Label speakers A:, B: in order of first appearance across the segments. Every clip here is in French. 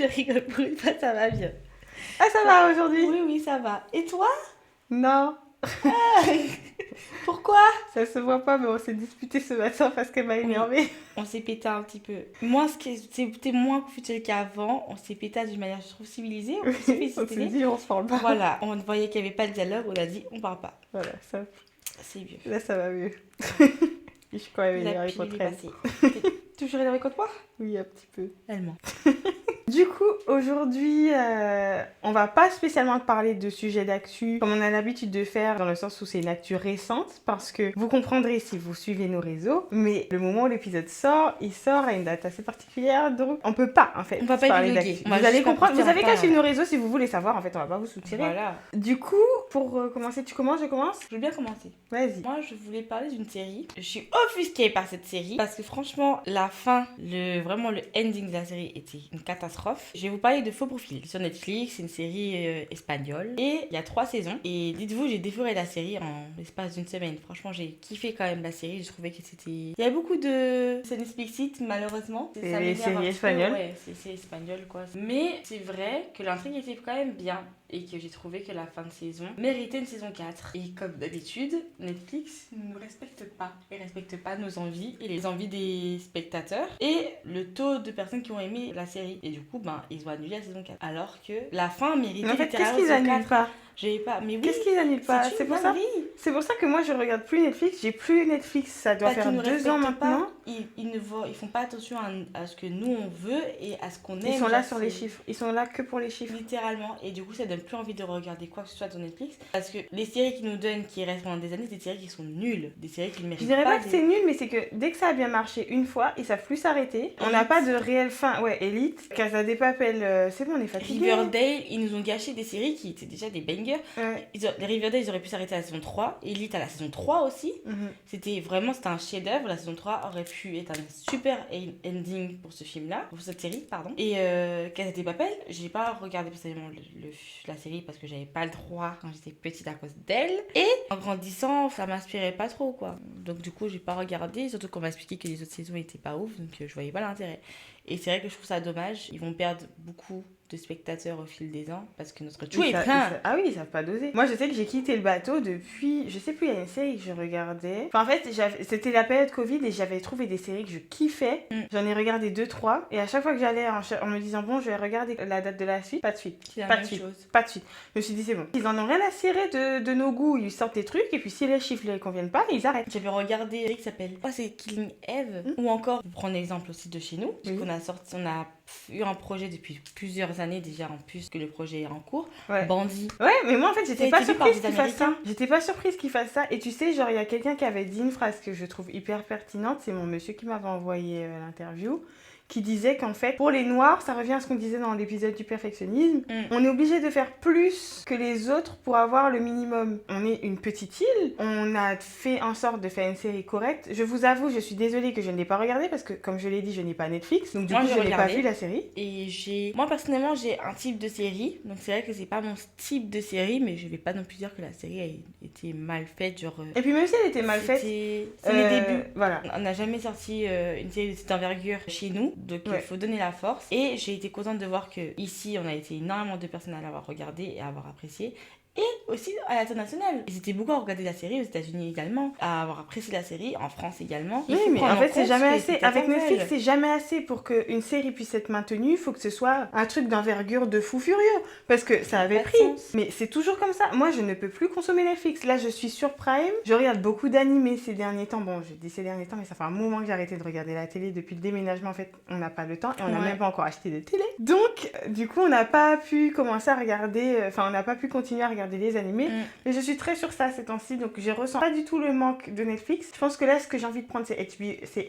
A: je rigole pour une fois, ça va bien.
B: Ah, ça va aujourd'hui?
A: Oui, ça va. Et toi?
B: Non.
A: Pourquoi?
B: Ça se voit pas, mais on s'est disputé ce matin parce qu'elle m'a énervée.
A: On s'est pété un petit peu. Moi, c'était moins conflictuel qu'avant. On s'est pété d'une manière, je trouve, civilisée. On s'est
B: On s'est
A: félicité.
B: dit, on se parle pas.
A: Voilà, on voyait qu'il n'y avait pas de dialogue. On a dit, on parle pas.
B: Voilà, ça,
A: C'est mieux.
B: là, ça va mieux. Je suis quand même
A: La
B: énervée
A: pilule
B: contre
A: est
B: elle.
A: passée. T'es toujours énervée contre moi?
B: Oui, un petit peu.
A: Elle ment.
B: Du coup, aujourd'hui, on va pas spécialement parler de sujets d'actu comme on a l'habitude de faire, dans le sens où c'est une actu récente, parce que vous comprendrez si vous suivez nos réseaux, mais le moment où l'épisode sort, il sort à une date assez particulière, donc on peut pas, en fait,
A: On va pas
B: parler
A: épiloguer.
B: d'actu.
A: On va
B: Vous allez
A: juste
B: comprendre,
A: partir
B: vous avez
A: en
B: qu'à
A: part.
B: suivre nos réseaux si vous voulez savoir, en fait, on va pas vous soutirer.
A: Voilà.
B: Du coup, pour commencer, tu commences, je commence?
A: Je veux bien commencer.
B: Vas-y.
A: Moi, je voulais parler d'une série. Je suis offusquée par cette série parce que franchement, la fin, vraiment le ending de la série était une catastrophe. Je vais vous parler de Faux Profil sur Netflix. C'est une série espagnole et il y a 3 saisons. Et dites-vous, j'ai dévoré la série en l'espace d'une semaine. Franchement, j'ai kiffé quand même la série. Je trouvais que c'était. Il y avait beaucoup de scènes explicites, malheureusement.
B: C'est
A: Ça
B: les
A: m'énerve un
B: séries
A: petit peu.
B: espagnoles.
A: Ouais, c'est espagnol quoi. Mais c'est vrai que l'intrigue était quand même bien. Et que j'ai trouvé que la fin de saison méritait une saison 4. Et comme d'habitude, Netflix ne nous respecte pas. Il ne respecte pas nos envies et les envies des spectateurs et le taux de personnes qui ont aimé la série. Et du coup, ils ont annulé la saison 4. Alors que la fin méritait
B: Mais en fait, qu'est-ce
A: littéralement
B: qu'ils
A: saison
B: annulent
A: 4.
B: pas?
A: J'ai pas. Mais oui,
B: Qu'est-ce qu'ils annulent pas?
A: c'est
B: C'est
A: une
B: pour ça.
A: dinguerie.
B: C'est pour ça que moi je regarde plus Netflix, j'ai plus Netflix, ça doit
A: Pas
B: faire
A: qu'ils nous
B: 2 ans
A: respectent
B: maintenant.
A: pas, ils font pas attention à ce que nous on veut et à ce qu'on aime.
B: Ils sont là
A: Genre,
B: sur les chiffres, ils sont là que pour les chiffres.
A: littéralement, et du coup ça donne plus envie de regarder quoi que ce soit sur Netflix parce que les séries qu'ils nous donnent qui restent pendant des années, c'est des séries qui sont nulles, des séries qui ne
B: Je
A: méritent
B: dirais pas que
A: des-
B: c'est nul, mais c'est que dès que ça a bien marché une fois, ils savent plus s'arrêter. On n'a
A: Elite.
B: pas de réelle fin. Ouais, Elite, Casa de Papel, c'est bon, on est fatigué.
A: Riverdale, ils nous ont gâché des séries qui étaient déjà des bangers.
B: Ouais.
A: Les Riverdale, ils auraient pu s'arrêter à la saison 3. Elite à la saison 3 aussi.
B: Mhm.
A: C'était un chef-d'œuvre. La saison 3 aurait pu être un super ending pour ce film-là, pour cette série, pardon. Et Casa de Papel, j'ai pas regardé personnellement la série parce que j'avais pas le droit quand j'étais petite à cause d'elle. Et en grandissant, ça m'inspirait pas trop, quoi. Donc du coup, j'ai pas regardé, surtout qu'on m'a expliqué que les autres saisons étaient pas ouf, donc je voyais pas l'intérêt. Et c'est vrai que je trouve ça dommage. Ils vont perdre beaucoup de spectateurs au fil des ans parce que notre tout est plein.
B: Ah oui, ils savent pas doser. Moi, je sais que j'ai quitté le bateau depuis, je sais plus, il y a une série que je regardais. Enfin, en fait, c'était la période Covid et j'avais trouvé des séries que je kiffais. J'en ai regardé 2-3 et à chaque fois que j'allais en me disant bon, je vais regarder la date de la suite, pas de suite.
A: C'est la
B: Pas
A: même
B: de suite.
A: chose.
B: Pas de suite. Je me suis dit c'est bon. Ils en ont rien à cirer de nos goûts, ils sortent des trucs et puis si les chiffres les conviennent pas, ils arrêtent.
A: J'avais regardé une série qui s'appelle c'est Killing Eve ou encore, pour prendre l'exemple aussi de chez nous,
B: Oui.
A: qu'on a sorti, on a eu un projet depuis plusieurs années déjà en plus que le projet est en cours.
B: Ouais.
A: Bandit.
B: Ouais, mais moi en fait, j'étais
A: Ça a
B: pas
A: été vu par
B: surprise
A: des
B: qu'ils fassent ça.
A: Américains.
B: J'étais pas surprise qu'ils fassent ça. Et tu sais, genre, il y a quelqu'un qui avait dit une phrase que je trouve hyper pertinente. C'est mon monsieur qui m'avait envoyé l'interview. Qui disait qu'en fait, pour les Noirs, ça revient à ce qu'on disait dans l'épisode du perfectionnisme, on est obligé de faire plus que les autres pour avoir le minimum. On est une petite île, on a fait en sorte de faire une série correcte. Je vous avoue, je suis désolée que je ne l'ai pas regardée parce que, comme je l'ai dit, je n'ai pas Netflix, donc du
A: Moi,
B: coup,
A: j'ai
B: je n'ai pas
A: regardé.
B: vu la série.
A: Et moi personnellement, j'ai un type de série, donc c'est vrai que c'est pas mon type de série, mais je vais pas non plus dire que la série a été mal faite, genre.
B: Et puis même si elle était mal faite,
A: C'est les débuts.
B: Voilà.
A: On n'a jamais sorti une série de cette envergure chez nous, donc il faut donner la force. Et j'ai été contente de voir que ici, on a été énormément de personnes à l'avoir regardé et à avoir apprécié. Et aussi à l'international. Ils étaient beaucoup à regarder la série aux États-Unis également, à avoir apprécié la série en France également.
B: Oui, mais en fait, c'est jamais assez. Avec Netflix, c'est jamais assez pour qu'une série puisse être maintenue. Il faut que ce soit un truc d'envergure de fou furieux. Parce que ça avait pris. Mais c'est toujours comme ça. Moi, je ne peux plus consommer Netflix. Là, je suis sur Prime. Je regarde beaucoup d'animés ces derniers temps. Bon, je dis ces derniers temps, mais ça fait un moment que j'ai arrêté de regarder la télé. Depuis le déménagement, en fait, on n'a pas le temps et on n'a même pas encore acheté de télé. Donc, du coup, on n'a pas pu commencer à regarder. Enfin, on n'a pas pu continuer à regarder les animés. Mais je suis très sur ça ces temps-ci, donc je ressens pas du tout le manque de Netflix. Je pense que là, ce que j'ai envie de prendre, c'est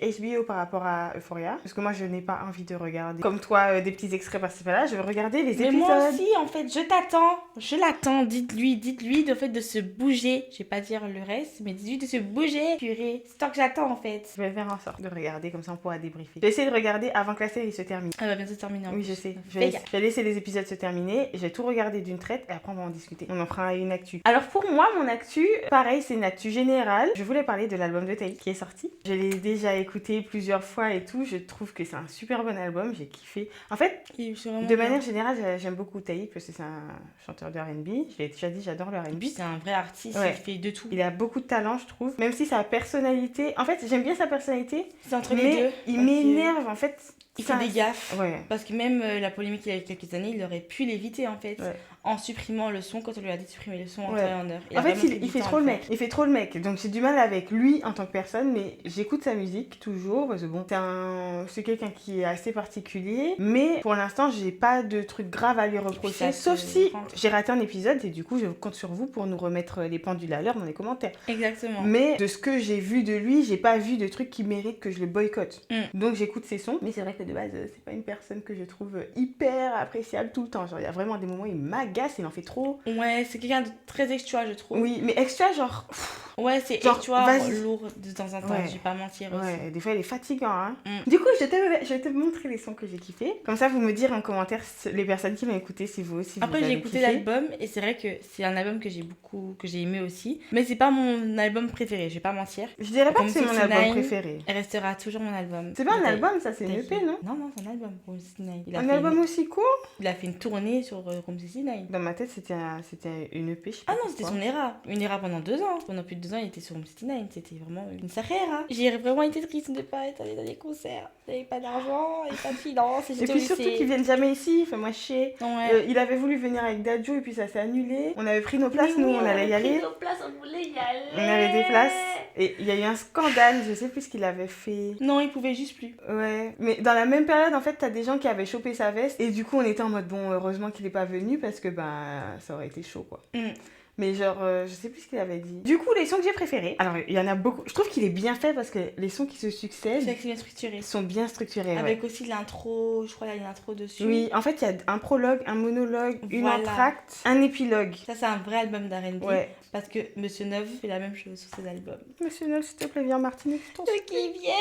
B: HBO par rapport à Euphoria. Parce que moi, je n'ai pas envie de regarder, comme toi, des petits extraits par-ci par-là. Je veux regarder les épisodes.
A: Mais moi aussi, en fait, je l'attends. Dites-lui de fait de se bouger. Je vais pas dire le reste, mais dites-lui de se bouger. Purée, c'est tant que j'attends en fait.
B: Je vais faire en sorte de regarder, comme ça on pourra débriefer. Je vais essayer de regarder avant que la série se termine.
A: Elle va bientôt se terminer.
B: Oui, je sais. Je vais laisser les épisodes se terminer. Je vais tout regarder d'une traite et après on va en discuter. On en fera une actu. Alors pour moi, mon actu, pareil, c'est une actu générale. Je voulais parler de l'album de Taï qui est sorti. Je l'ai déjà écouté plusieurs fois et tout. Je trouve que c'est un super bon album. J'ai kiffé. En fait, de manière générale, j'aime beaucoup Taï parce que c'est un chanteur de R&B. Je l'ai déjà dit, j'adore le R&B.
A: C'est un vrai artiste, il fait de tout.
B: Il a beaucoup de talent, je trouve. Même si sa personnalité... En fait, j'aime bien sa personnalité.
A: C'est entre les deux.
B: Il m'énerve, en fait.
A: Il fait des gaffes. Parce que même la polémique il y a quelques années, il aurait pu l'éviter, en fait. En supprimant le son, quand on lui a dit de supprimer le son en temps et en heure.
B: En fait, il fait trop le mec. Il fait trop le mec. Donc, j'ai du mal avec lui en tant que personne, mais j'écoute sa musique toujours. Parce que bon, c'est quelqu'un qui est assez particulier. Mais pour l'instant, j'ai pas de truc grave à lui reprocher. Sauf si j'ai raté un épisode et du coup, je compte sur vous pour nous remettre les pendules à l'heure dans les commentaires.
A: Exactement.
B: Mais de ce que j'ai vu de lui, j'ai pas vu de trucs qui méritent que je le boycotte. Donc, j'écoute ses sons. Mais c'est vrai que de base, c'est pas une personne que je trouve hyper appréciable tout le temps. Genre, il y a vraiment des moments où il m'agace. Il en fait trop.
A: Ouais, c'est quelqu'un de très extra, je trouve.
B: Oui, mais extra, genre.
A: Ouais, c'est extra, lourd de temps en temps, je vais pas mentir aussi.
B: Ouais, des fois, il est fatigant, hein. Du coup, je vais te montrer les sons que j'ai kiffés. Comme ça, vous me direz en commentaire les personnes qui l'ont écouté, si vous aussi.
A: Après, j'ai écouté l'album et c'est vrai que c'est un album que j'ai aimé aussi. Mais c'est pas mon album préféré, je vais pas mentir.
B: Je dirais pas que c'est mon album préféré.
A: Elle restera toujours mon album.
B: C'est pas un album, ça, c'est une EP, non?
A: Non, c'est un album, Room 69.
B: Un album aussi court?
A: Il a fait une tournée sur Room 69.
B: Dans ma tête, c'était une EP.
A: Ah non, c'était son era. Une era pendant 2 ans. Pendant plus de 2 ans, il était sur Room 69. C'était vraiment une sacrée era. J'ai vraiment été triste de ne pas être allée dans les concerts. Il n'y avait pas d'argent, il n'y avait pas de finances.
B: Et puis surtout qu'ils viennent jamais ici. Fais-moi chier.
A: Ouais.
B: Il avait voulu venir avec Dadju et puis ça s'est annulé. On avait pris nos places, nous, on allait y aller.
A: On voulait y aller.
B: On avait des places. Et il y a eu un scandale, je sais plus ce qu'il avait fait.
A: Non, il pouvait juste plus.
B: Ouais. Mais dans la même période, en fait, t'as des gens qui avaient chopé sa veste. Et du coup, on était en mode, bon, heureusement qu'il est pas venu parce que, ça aurait été chaud, quoi. Mais genre, je sais plus ce qu'il avait dit. Du coup, les sons que j'ai préférés, alors il y en a beaucoup. Je trouve qu'il est bien fait parce que les sons qui se succèdent sont bien structurés.
A: Avec aussi l'intro, je crois qu'il y a une intro dessus.
B: Oui, en fait, il y a un prologue, un monologue, une entracte, un épilogue.
A: Ça, c'est un vrai album d'R&B.
B: Ouais.
A: Parce que Monsieur Neuf fait la même chose sur ses albums.
B: Monsieur Neuf, s'il te plaît, viens en Martinique.
A: Qui vient.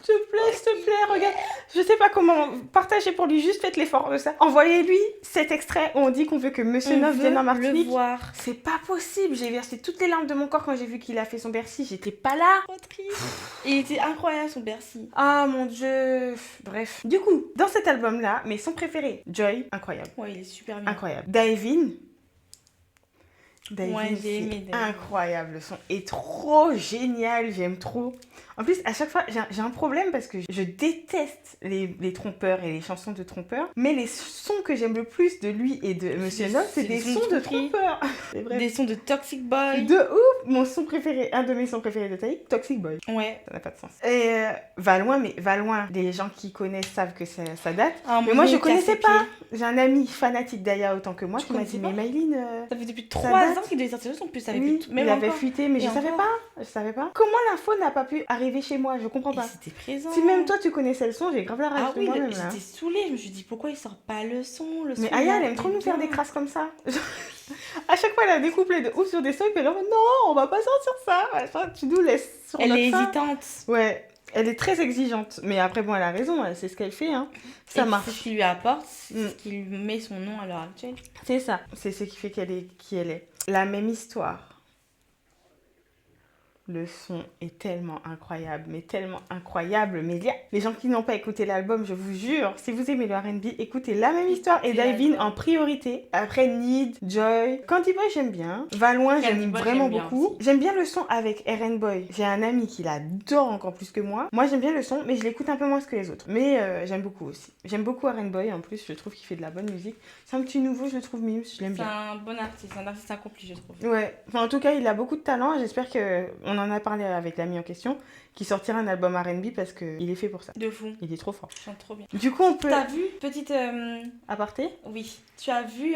B: S'il te plaît, regarde. Je sais pas comment partager pour lui, juste faites l'effort de ça. Envoyez-lui cet extrait où on dit qu'on veut que Monsieur Neuf vienne en Martinique.
A: Le voir.
B: C'est pas possible. J'ai versé toutes les larmes de mon corps quand j'ai vu qu'il a fait son Bercy. J'étais pas là.
A: Trop triste. Il était incroyable son Bercy.
B: Ah mon dieu. Bref. Du coup, dans cet album-là, mes sons préférés. Joy, incroyable.
A: Ouais, il est super bien.
B: Incroyable. Davin,
A: j'ai aimé
B: c'est incroyable, le son est trop génial, j'aime trop. En plus, à chaque fois, j'ai un problème parce que je déteste les trompeurs et les chansons de trompeurs, mais les sons que j'aime le plus de lui et de Monsieur Neuf, c'est des sons de trompeurs. C'est vrai.
A: Des sons de Toxic Boy.
B: De ouf. Mon son préféré, un de mes sons préférés de Taï, Toxic Boy.
A: Ouais.
B: Ça n'a pas de sens. Et va loin, les gens qui connaissent savent que ça date. Mais moi, je connaissais pas. J'ai un ami fanatique d'Aya autant que moi qui m'a dit, mais Maïline...
A: ça fait depuis 3 ans qu'il devait sortir son plus.
B: Il avait fuité, mais je savais pas. Comment l'info n'a pas pu arriver chez moi? Je comprends pas.
A: C'était présent.
B: Si même toi tu connaissais le son, j'ai grave la rage de moi-même.
A: J'étais saoulée. Je me suis dit, pourquoi il sort pas le son?
B: Mais Aya, elle aime trop nous faire des crasses comme ça. À chaque fois, elle a découplé de ouf sur des sons, et puis elle est en mode, non, on va pas sortir ça. Enfin, tu nous laisses sur notre
A: Elle est hésitante.
B: Ouais. Elle est très exigeante, mais après, bon, elle a raison, c'est ce qu'elle fait, hein. Ça marche.
A: C'est ce qui lui apporte, c'est ce qui lui met son nom à l'heure actuelle.
B: C'est ça, c'est ce qui fait qu'elle est qui elle est. La même histoire. Le son est tellement incroyable, mais tellement incroyable. Mais il y a les gens qui n'ont pas écouté l'album, je vous jure, si vous aimez le R&B, écoutez La Même Histoire et Davin en priorité. Après Need, Joy, Candy Boy j'aime bien. Va loin, j'aime vraiment beaucoup. J'aime bien le son avec Eren Boy. J'ai un ami qui l'adore encore plus que moi. Moi j'aime bien le son, mais je l'écoute un peu moins que les autres. Mais j'aime beaucoup aussi. J'aime beaucoup Eren Boy en plus, je trouve qu'il fait de la bonne musique. C'est un petit nouveau, je le trouve mime, je l'aime bien.
A: C'est un bon artiste, un artiste accompli, je trouve.
B: Ouais, enfin, en tout cas, il a beaucoup de talent. J'espère qu'on en a parlé avec l'ami en question, qui sortira un album R&B parce qu'il est fait pour ça.
A: De fou.
B: Il est trop fort.
A: Il chante trop bien.
B: Du coup, on peut...
A: T'as vu, petite...
B: aparté?
A: Oui. Tu as vu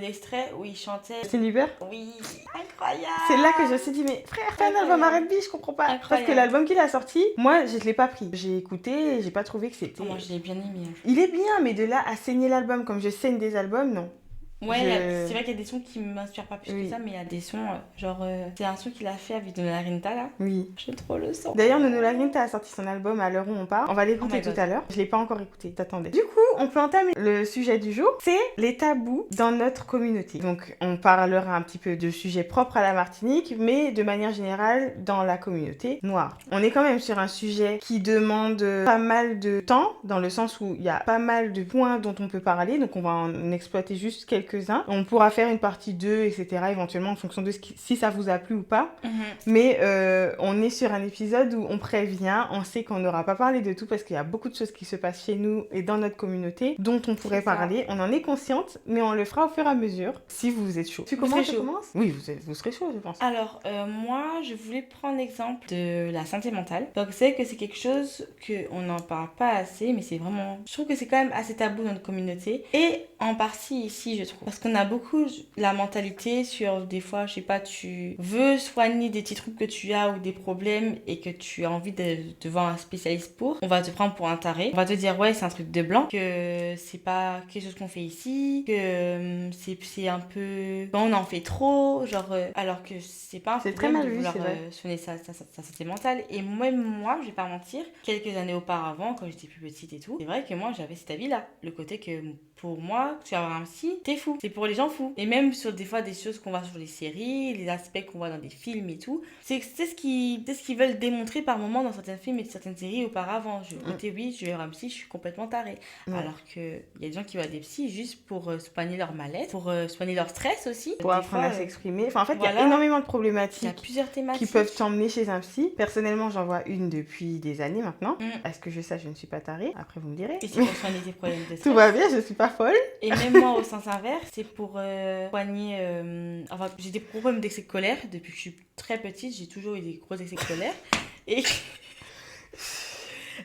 A: l'extrait où il chantait...
B: Justin Bieber?
A: Oui. Incroyable.
B: C'est là que je me suis dit, mais frère, fais un album R&B, je comprends pas. Incroyable. Parce que l'album qu'il a sorti, moi, je l'ai pas pris. J'ai écouté et j'ai pas trouvé que c'était...
A: Moi, je l'ai bien aimé.
B: Il est bien, mais de là à saigner l'album comme je saigne des albums, non.
A: Ouais, c'est vrai qu'il y a des sons qui m'inspirent pas plus que ça, mais il y a des sons, c'est un son qu'il a fait avec Nono Larinta là.
B: Oui.
A: J'aime trop le son.
B: D'ailleurs, Nono Larinta a sorti son album à l'heure où on parle. On va l'écouter tout à l'heure. Je l'ai pas encore écouté, t'attendais. Du coup, on peut entamer le sujet du jour. C'est les tabous dans notre communauté. Donc, on parlera un petit peu de sujets propres à la Martinique, mais de manière générale dans la communauté noire. On est quand même sur un sujet qui demande pas mal de temps, dans le sens où il y a pas mal de points dont on peut parler. Donc, on va en exploiter juste quelques-uns. On pourra faire une partie 2, etc. éventuellement en fonction de si ça vous a plu ou pas. Mais on est sur un épisode où on prévient, on sait qu'on n'aura pas parlé de tout parce qu'il y a beaucoup de choses qui se passent chez nous et dans notre communauté dont on pourrait parler. On en est consciente, mais on le fera au fur et à mesure si vous êtes chaud. Tu commences? Oui, vous serez chaud, je pense.
A: Alors, moi, je voulais prendre l'exemple de la santé mentale. Donc, c'est vrai que c'est quelque chose qu'on n'en parle pas assez, mais c'est vraiment... Je trouve que c'est quand même assez tabou dans notre communauté. Et en partie ici, je trouve. Parce qu'on a beaucoup la mentalité sur, des fois, je sais pas, tu veux soigner des petits trucs que tu as ou des problèmes et que tu as envie de voir un spécialiste pour. On va te prendre pour un taré. On va te dire, ouais, c'est un truc de blanc, que c'est pas quelque chose qu'on fait ici, que c'est un peu... on en fait trop, alors que c'est pas un problème de vouloir soigner sa santé mentale. Et même moi, je vais pas mentir, quelques années auparavant, quand j'étais plus petite et tout, c'est vrai que moi, j'avais cet avis-là. Le côté que, pour moi, tu vas avoir un psy, t'es fou. C'est pour les gens fous. Et même sur des fois des choses qu'on voit sur les séries, les aspects qu'on voit dans des films et tout, c'est ce qu'ils veulent démontrer par moments dans certains films et certaines séries auparavant. Oui, je vais voir un psy, je suis complètement tarée. Alors qu'il y a des gens qui voient des psys juste pour soigner leur mal-être, pour soigner leur stress aussi.
B: Pour apprendre à s'exprimer. Enfin, en fait, il y a énormément de problématiques.
A: Il y a plusieurs thématiques
B: qui peuvent t'emmener chez un psy. Personnellement, j'en vois une depuis des années maintenant. À ce que je sache, je ne suis pas tarée. Après, vous me direz.
A: Et c'est pour soigner tes problèmes de stress.
B: Tout va bien, je ne suis pas folle.
A: Et même moi, au sens inverse, c'est pour soigner... Enfin, j'ai des problèmes d'excès de colère. Depuis que je suis très petite, j'ai toujours eu des gros excès de colère. Et...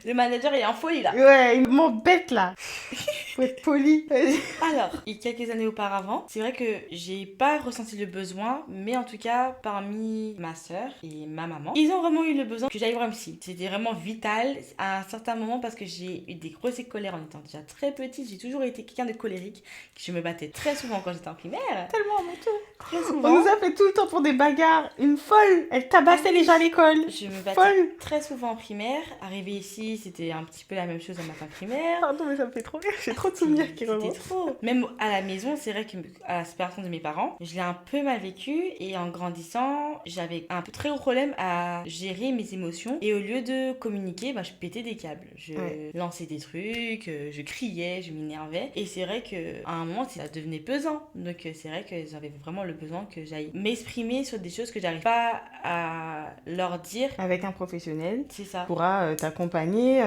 A: Le manager est en folie là.
B: Ouais, il m'embête là. Faut être poli.
A: Alors, il y a quelques années auparavant, c'est vrai que j'ai pas ressenti le besoin, mais en tout cas, parmi ma soeur et ma maman, ils ont vraiment eu le besoin que j'aille voir un psy. C'était vraiment vital à un certain moment parce que j'ai eu des grosses colères en étant déjà très petite. J'ai toujours été quelqu'un de colérique. Je me battais très souvent quand j'étais en primaire.
B: Tellement, mon Dieu.
A: Très souvent.
B: On nous a fait tout le temps pour des bagarres. Une folle. Elle tabassait les gens à l'école.
A: Je me battais très souvent en primaire. Arrivée ici, c'était un petit peu la même chose en matin primaire.
B: Pardon, mais ça me fait trop rire. J'ai trop de souvenirs qui remontent.
A: C'était trop. Même à la maison, c'est vrai que à la séparation de mes parents, je l'ai un peu mal vécu et en grandissant, j'avais un peu très gros problème à gérer mes émotions et au lieu de communiquer, je pétais des câbles. Je lançais des trucs, je criais, je m'énervais et c'est vrai qu'à un moment, ça devenait pesant. Donc c'est vrai que j'avais vraiment le besoin que j'aille m'exprimer sur des choses que j'arrive pas à leur dire.
B: Avec un professionnel,
A: c'est ça,
B: pourra t'accompagner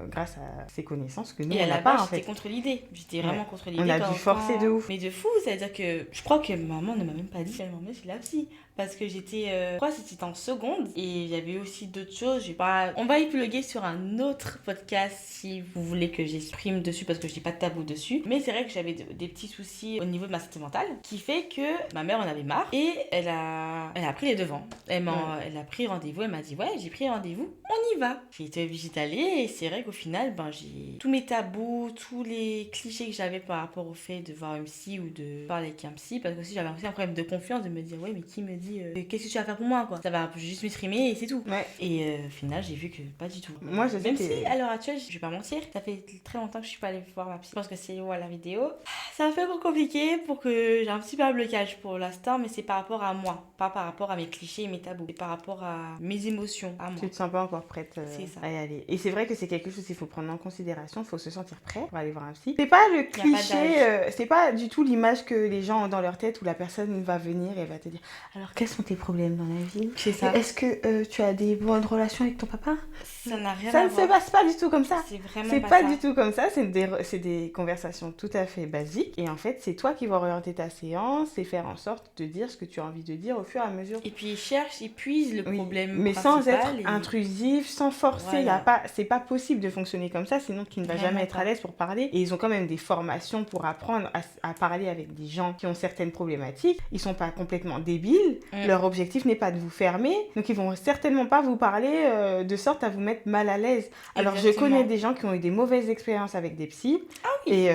B: grâce à ses connaissances que nous on n'a pas en fait.
A: J'étais contre l'idée, j'étais vraiment contre l'idée.
B: On a dû forcer de ouf.
A: Mais de fou, c'est-à-dire que je crois que maman ne m'a même pas dit qu'elle m'emmenait chez la psy. Parce que j'étais, je crois que c'était en seconde et il y avait aussi d'autres choses. On va épiloguer sur un autre podcast si vous voulez que j'exprime dessus parce que je n'ai pas de tabou dessus. Mais c'est vrai que j'avais des petits soucis au niveau de ma santé mentale qui fait que ma mère en avait marre et elle a pris les devants. Elle a pris rendez-vous, elle m'a dit ouais, j'ai pris rendez-vous, on y va. J'ai été obligée d'aller et c'est vrai qu'au final, j'ai tous mes tabous, tous les clichés que j'avais par rapport au fait de voir un psy ou de parler avec un psy parce que aussi j'avais aussi un problème de confiance de me dire ouais mais qui me dit qu'est-ce que tu vas faire pour moi quoi, ça va juste m'exprimer et c'est tout. Et au final j'ai vu que pas du tout.
B: Moi je sais
A: même si à l'heure actuelle je vais pas mentir, ça fait très longtemps que je suis pas allée voir ma psy. Je pense que c'est la vidéo, ça a fait encore compliqué pour que j'ai un petit peu un blocage pour l'instant, mais c'est par rapport à moi, pas par rapport à mes clichés et mes tabous, c'est par rapport à mes émotions, à moi.
B: Tu te sens pas encore prête à y aller. Et c'est vrai que c'est quelque chose qu'il faut prendre en considération, il faut se sentir prêt pour aller voir un psy. C'est pas le cliché, c'est pas du tout l'image que les gens ont dans leur tête où la personne va venir et elle va te dire alors quels sont tes problèmes dans la vie?
A: C'est ça.
B: Est-ce que tu as des bonnes relations avec ton papa?
A: Ça n'a rien
B: à
A: voir.
B: Ça ne se passe pas du tout comme ça.
A: C'est vraiment
B: c'est pas du tout comme ça. C'est des conversations tout à fait basiques. Et en fait, c'est toi qui vas orienter ta séance et faire en sorte de dire ce que tu as envie de dire au fur et à mesure.
A: Et puis il puise le problème
B: mais sans être intrusif, sans forcer. C'est pas possible de fonctionner comme ça, sinon tu ne vas jamais être à l'aise pour parler. Et ils ont quand même des formations pour apprendre à parler avec des gens qui ont certaines problématiques. Ils sont pas complètement débiles. Leur objectif n'est pas de vous fermer. Donc ils vont certainement pas vous parler de sorte à vous mettre mal à l'aise. Alors je connais des gens qui ont eu des mauvaises expériences avec des psys. oui. Et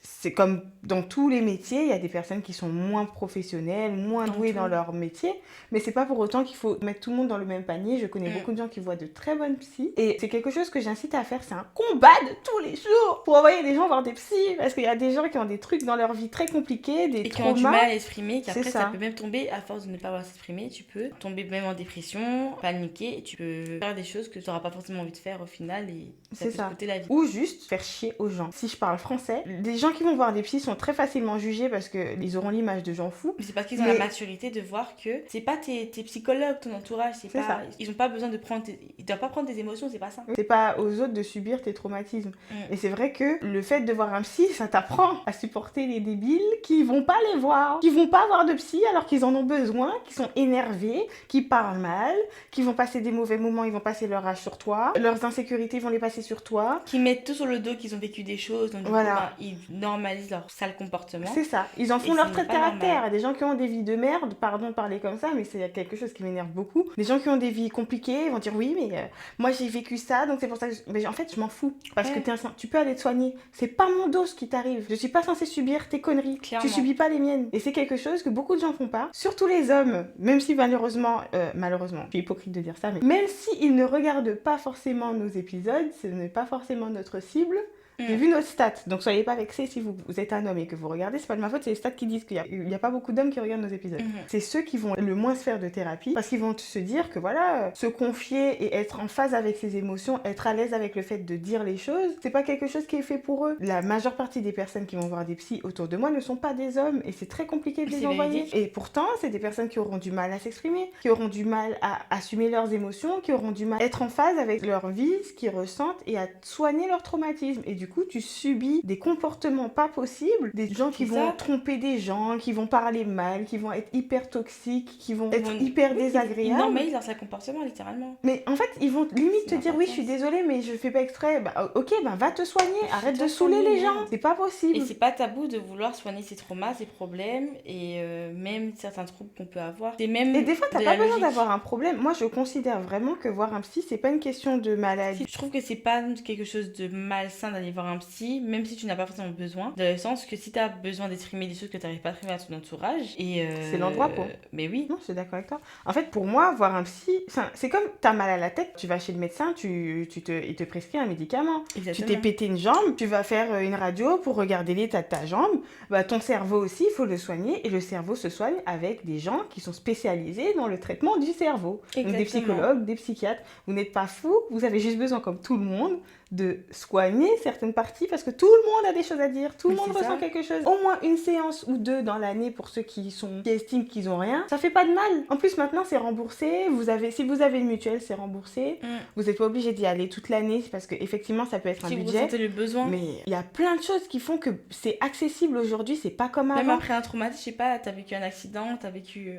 B: c'est comme dans tous les métiers, il y a des personnes qui sont moins professionnelles, moins douées dans leur métier, mais c'est pas pour autant qu'il faut mettre tout le monde dans le même panier. Je connais beaucoup de gens qui voient de très bonnes psys, et c'est quelque chose que j'incite à faire, c'est un combat de tous les jours pour envoyer des gens voir des psys, parce qu'il y a des gens qui ont des trucs dans leur vie très compliqués, des traumas.
A: Et qui ont du mal à exprimer, qu'après ça peut même tomber, à force de ne pas avoir à s'exprimer, tu peux tomber même en dépression, paniquer, et tu peux faire des choses que tu n'auras pas forcément envie de faire au final, et ça peut te coûter la vie.
B: Ou juste faire chier aux gens. Si je parle français, les gens qui vont voir des psys sont très facilement jugés parce qu'ils auront l'image de gens fous.
A: Mais c'est parce qu'ils ont la maturité de voir que c'est pas tes psychologues, ton entourage, c'est pas... Ils ont pas besoin de prendre... Ils doivent pas prendre tes émotions, c'est pas ça.
B: C'est pas aux autres de subir tes traumatismes. Et c'est vrai que le fait de voir un psy, ça t'apprend à supporter les débiles qui vont pas les voir, qui vont pas voir de psy alors qu'ils en ont besoin, qui sont énervés, qui parlent mal, qui vont passer des mauvais moments, ils vont passer leur rage sur toi, leurs insécurités vont les passer sur toi.
A: Qui mettent tout sur le dos, qu'ils ont vécu des choses, donc du coup, ils normalisent leur sale comportement.
B: C'est ça, ils en font leur trait de caractère. Des gens qui ont des vies de merde, pardon de parler comme ça, mais c'est quelque chose qui m'énerve beaucoup. Des gens qui ont des vies compliquées vont dire oui, mais moi j'ai vécu ça, donc c'est pour ça que... Mais en fait, je m'en fous, parce que tu peux aller te soigner. C'est pas mon dos ce qui t'arrive. Je suis pas censée subir tes conneries. Clairement. Tu subis pas les miennes. Et c'est quelque chose que beaucoup de gens font pas. Surtout les hommes, même si malheureusement, je suis hypocrite de dire ça, mais même s'ils ne regardent pas forcément nos épisodes, ce n'est pas forcément notre cible. J'ai vu nos stats, donc soyez pas vexés si vous êtes un homme et que vous regardez, c'est pas de ma faute, c'est les stats qui disent qu'il y a pas beaucoup d'hommes qui regardent nos épisodes. C'est ceux qui vont le moins se faire de thérapie, parce qu'ils vont se dire que voilà, se confier et être en phase avec ses émotions, être à l'aise avec le fait de dire les choses, c'est pas quelque chose qui est fait pour eux. La majeure partie des personnes qui vont voir des psys autour de moi ne sont pas des hommes, et c'est très compliqué de les envoyer. Et pourtant, c'est des personnes qui auront du mal à s'exprimer, qui auront du mal à assumer leurs émotions, qui auront du mal à être en phase avec leur vie, ce qu'ils ressentent, et à soigner leur traumatisme. Et du coup, tu subis des comportements pas possibles, des gens qui vont tromper des gens, qui vont parler mal, qui vont être hyper toxiques, qui vont être hyper désagréables.
A: Ils normalisent leur comportement, littéralement.
B: Mais en fait, ils vont limite te dire oui, je suis désolée, mais je fais pas exprès. Bah, ok, va te soigner, arrête de saouler les gens. C'est pas possible.
A: Et c'est pas tabou de vouloir soigner ses traumas, ses problèmes, et même certains troubles qu'on peut avoir.
B: Et des fois, t'as pas besoin d'avoir un problème. Moi, je considère vraiment que voir un psy, c'est pas une question de maladie.
A: Je trouve que c'est pas quelque chose de malsain d'aller voir un psy, même si tu n'as pas forcément besoin, dans le sens que si tu as besoin d'exprimer des choses que tu n'arrives pas à exprimer à ton entourage, et
B: c'est l'endroit pour.
A: Mais oui.
B: Non, je suis d'accord avec toi. En fait, pour moi, voir un psy, c'est comme t'as mal à la tête, tu vas chez le médecin, il te prescrit un médicament.
A: Exactement.
B: Tu t'es pété une jambe, tu vas faire une radio pour regarder l'état de ta jambe. Bah, ton cerveau aussi, il faut le soigner, et le cerveau se soigne avec des gens qui sont spécialisés dans le traitement du cerveau. Exactement. Donc des psychologues, des psychiatres. Vous n'êtes pas fous, vous avez juste besoin, comme tout le monde, de soigner certaines parties parce que tout le monde a des choses à dire, tout le monde ressent quelque chose. Au moins une séance ou deux dans l'année pour ceux qui estiment qu'ils ont rien, ça fait pas de mal. En plus maintenant c'est remboursé, si vous avez une mutuelle c'est remboursé, vous n'êtes pas obligé d'y aller toute l'année parce que effectivement ça peut être un budget.
A: Si vous ressentez le besoin.
B: Mais il y a plein de choses qui font que c'est accessible aujourd'hui, c'est pas comme avant.
A: Même après un traumatisme, je sais pas, t'as vécu un accident, t'as vécu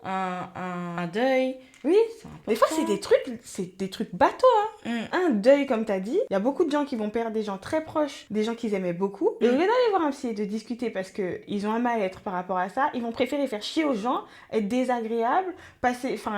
A: un deuil.
B: Oui, des fois c'est des trucs bateaux. Un deuil comme t'as dit, il y a beaucoup de gens qui vont perdre des gens très proches, des gens qu'ils aimaient beaucoup. Et au lieu d'aller voir un psy et de discuter parce qu'ils ont un mal-être par rapport à ça, ils vont préférer faire chier aux gens, être désagréables,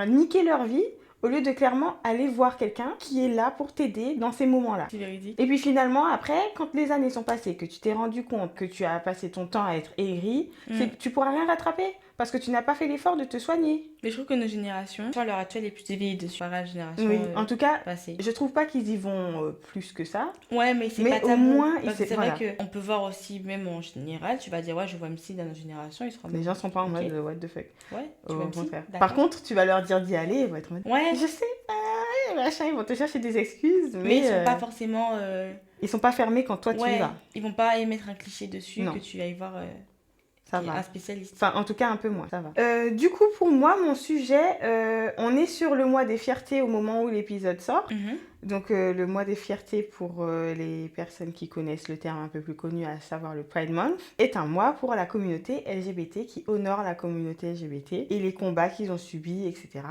B: niquer leur vie, au lieu de clairement aller voir quelqu'un qui est là pour t'aider dans ces moments-là.
A: C'est véridique.
B: Et puis finalement, après, quand les années sont passées, que tu t'es rendu compte que tu as passé ton temps à être aigri, tu pourras rien rattraper. Parce que tu n'as pas fait l'effort de te soigner.
A: Mais je trouve que nos générations, à l'heure actuelle, est plus éveillée dessus par la génération.
B: Oui, en tout cas,
A: passée.
B: Je trouve pas qu'ils y vont plus que ça.
A: Ouais, mais c'est pas tabou.
B: Au moins,
A: c'est vrai qu'on peut voir aussi, même en général, tu vas dire, ouais, je vois MC dans notre génération, ils seront.
B: Les gens sont pas en mode, what the fuck.
A: Ouais,
B: tu vois MC. Par contre, tu vas leur dire d'y aller, ils vont être en mode,
A: ouais,
B: je sais pas, machin, ils vont te chercher des excuses.
A: Mais ils sont pas forcément.
B: Ils sont pas fermés quand toi tu y vas.
A: Ils vont pas émettre un cliché dessus,
B: non.
A: que tu ailles voir.
B: Ça va.
A: Un spécialiste.
B: Enfin, en tout cas, un peu moins, ça va. Du coup, pour moi, mon sujet, on est sur le mois des fiertés au moment où l'épisode sort. Donc, le mois des fiertés, pour les personnes qui connaissent le terme un peu plus connu, à savoir le Pride Month, est un mois pour la communauté LGBT qui honore la communauté LGBT et les combats qu'ils ont subis, etc.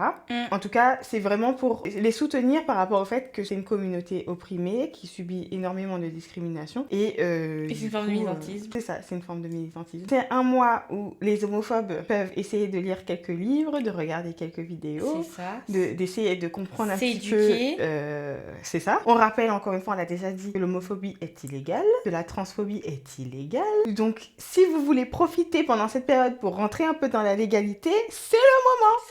B: En tout cas, c'est vraiment pour les soutenir par rapport au fait que c'est une communauté opprimée qui subit énormément de discrimination. Et
A: c'est une forme de militantisme.
B: C'est ça, c'est une forme de militantisme. C'est un mois où les homophobes peuvent essayer de lire quelques livres, de regarder quelques vidéos, d'essayer de comprendre un petit peu c'est ça. On rappelle encore une fois, on l'a déjà dit, que l'homophobie est illégale, que la transphobie est illégale. Donc, si vous voulez profiter pendant cette période pour rentrer un peu dans la légalité, c'est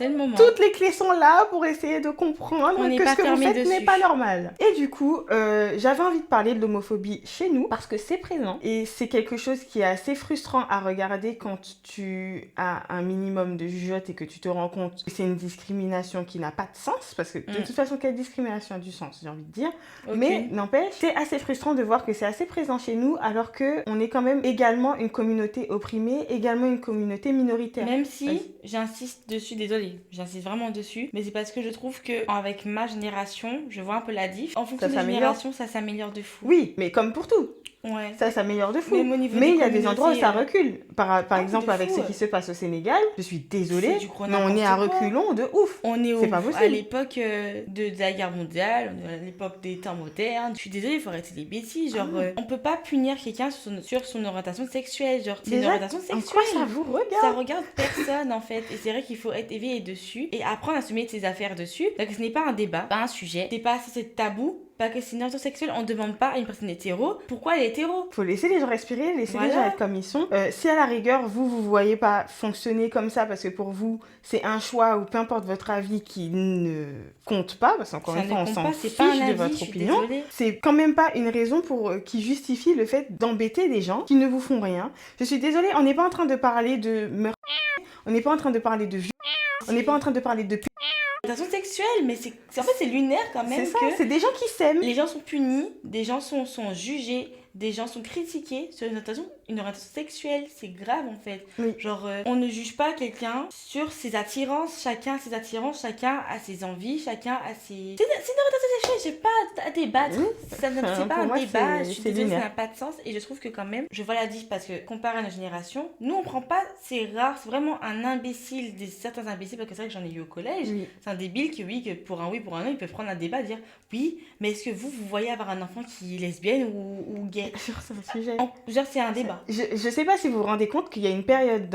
B: le moment. Toutes les clés sont là pour essayer de comprendre que ce que vous faites n'est pas normal. Et du coup, j'avais envie de parler de l'homophobie chez nous parce que c'est présent et c'est quelque chose qui est assez frustrant à regarder quand tu as un minimum de jugeote et que tu te rends compte que c'est une discrimination qui n'a pas de sens parce que de toute façon, quelle discrimination a du sens, j'ai envie de dire. Okay. Mais n'empêche, c'est assez frustrant de voir que c'est assez présent chez nous alors qu'on est quand même également une communauté opprimée, également une communauté minoritaire.
A: Même si j'insiste dessus, désolée, j'insiste vraiment dessus, mais c'est parce que je trouve qu'avec ma génération, je vois un peu la diff. En fonction des générations, ça s'améliore de fou.
B: Oui, mais comme pour tout.
A: Ouais.
B: Ça s'améliore de fou. Mais il y a des endroits où ça recule. Par exemple, avec ce qui se passe au Sénégal, je suis désolée, mais on est à reculons de ouf.
A: C'est pas possible. À l'époque de la guerre mondiale, à l'époque des temps modernes. Je suis désolée, il faut arrêter les bêtises. Genre, on peut pas punir quelqu'un sur son orientation sexuelle. Genre, c'est une orientation sexuelle.
B: En quoi ça vous regarde?
A: Ça regarde personne, en fait. Et c'est vrai qu'il faut être éveillé dessus et apprendre à se mettre ses affaires dessus. Donc, ce n'est pas un débat, pas un sujet. C'est pas c'est tabou. Pas que c'est une orientation sexuelle, on ne demande pas à une personne hétéro pourquoi elle est hétéro.
B: Faut laisser les gens respirer, laisser les gens être comme ils sont. Si à la rigueur, vous voyez pas fonctionner comme ça parce que pour vous, c'est un choix ou peu importe votre avis qui ne compte pas, parce qu'encore une fois, on s'en fiche de votre opinion. C'est quand même pas une raison qui justifie le fait d'embêter des gens qui ne vous font rien. Je suis désolée, on n'est pas en train de parler de meurtre, on n'est pas en train de parler de violence, on n'est pas en train de parler de
A: orientation sexuelle, mais en fait c'est lunaire quand même.
B: C'est ça, c'est des gens qui s'aiment.
A: Les gens sont punis, des gens sont jugés, des gens sont critiqués sur une orientation sexuelle. C'est grave en fait.
B: Oui.
A: Genre, on ne juge pas quelqu'un sur ses attirances. Chacun a ses attirances, chacun a ses envies, chacun a ses... C'est une orientation sexuelle, j'ai pas à débattre. C'est pas un débat, je suis désolée, ça n'a pas de sens. Et je trouve que quand même, je vois la diff parce que comparé à notre génération, nous on prend pas, c'est rare, c'est vraiment un imbécile, certains imbéciles, parce que c'est vrai que j'en ai eu au collège. Oui. C'est un débile que pour un oui, pour un non, ils peuvent prendre un débat, dire oui, mais est-ce que vous voyez avoir un enfant qui est lesbienne ou gay?
B: C'est un sujet.
A: Genre, c'est un débat.
B: Je sais pas si vous vous rendez compte qu'il y a une période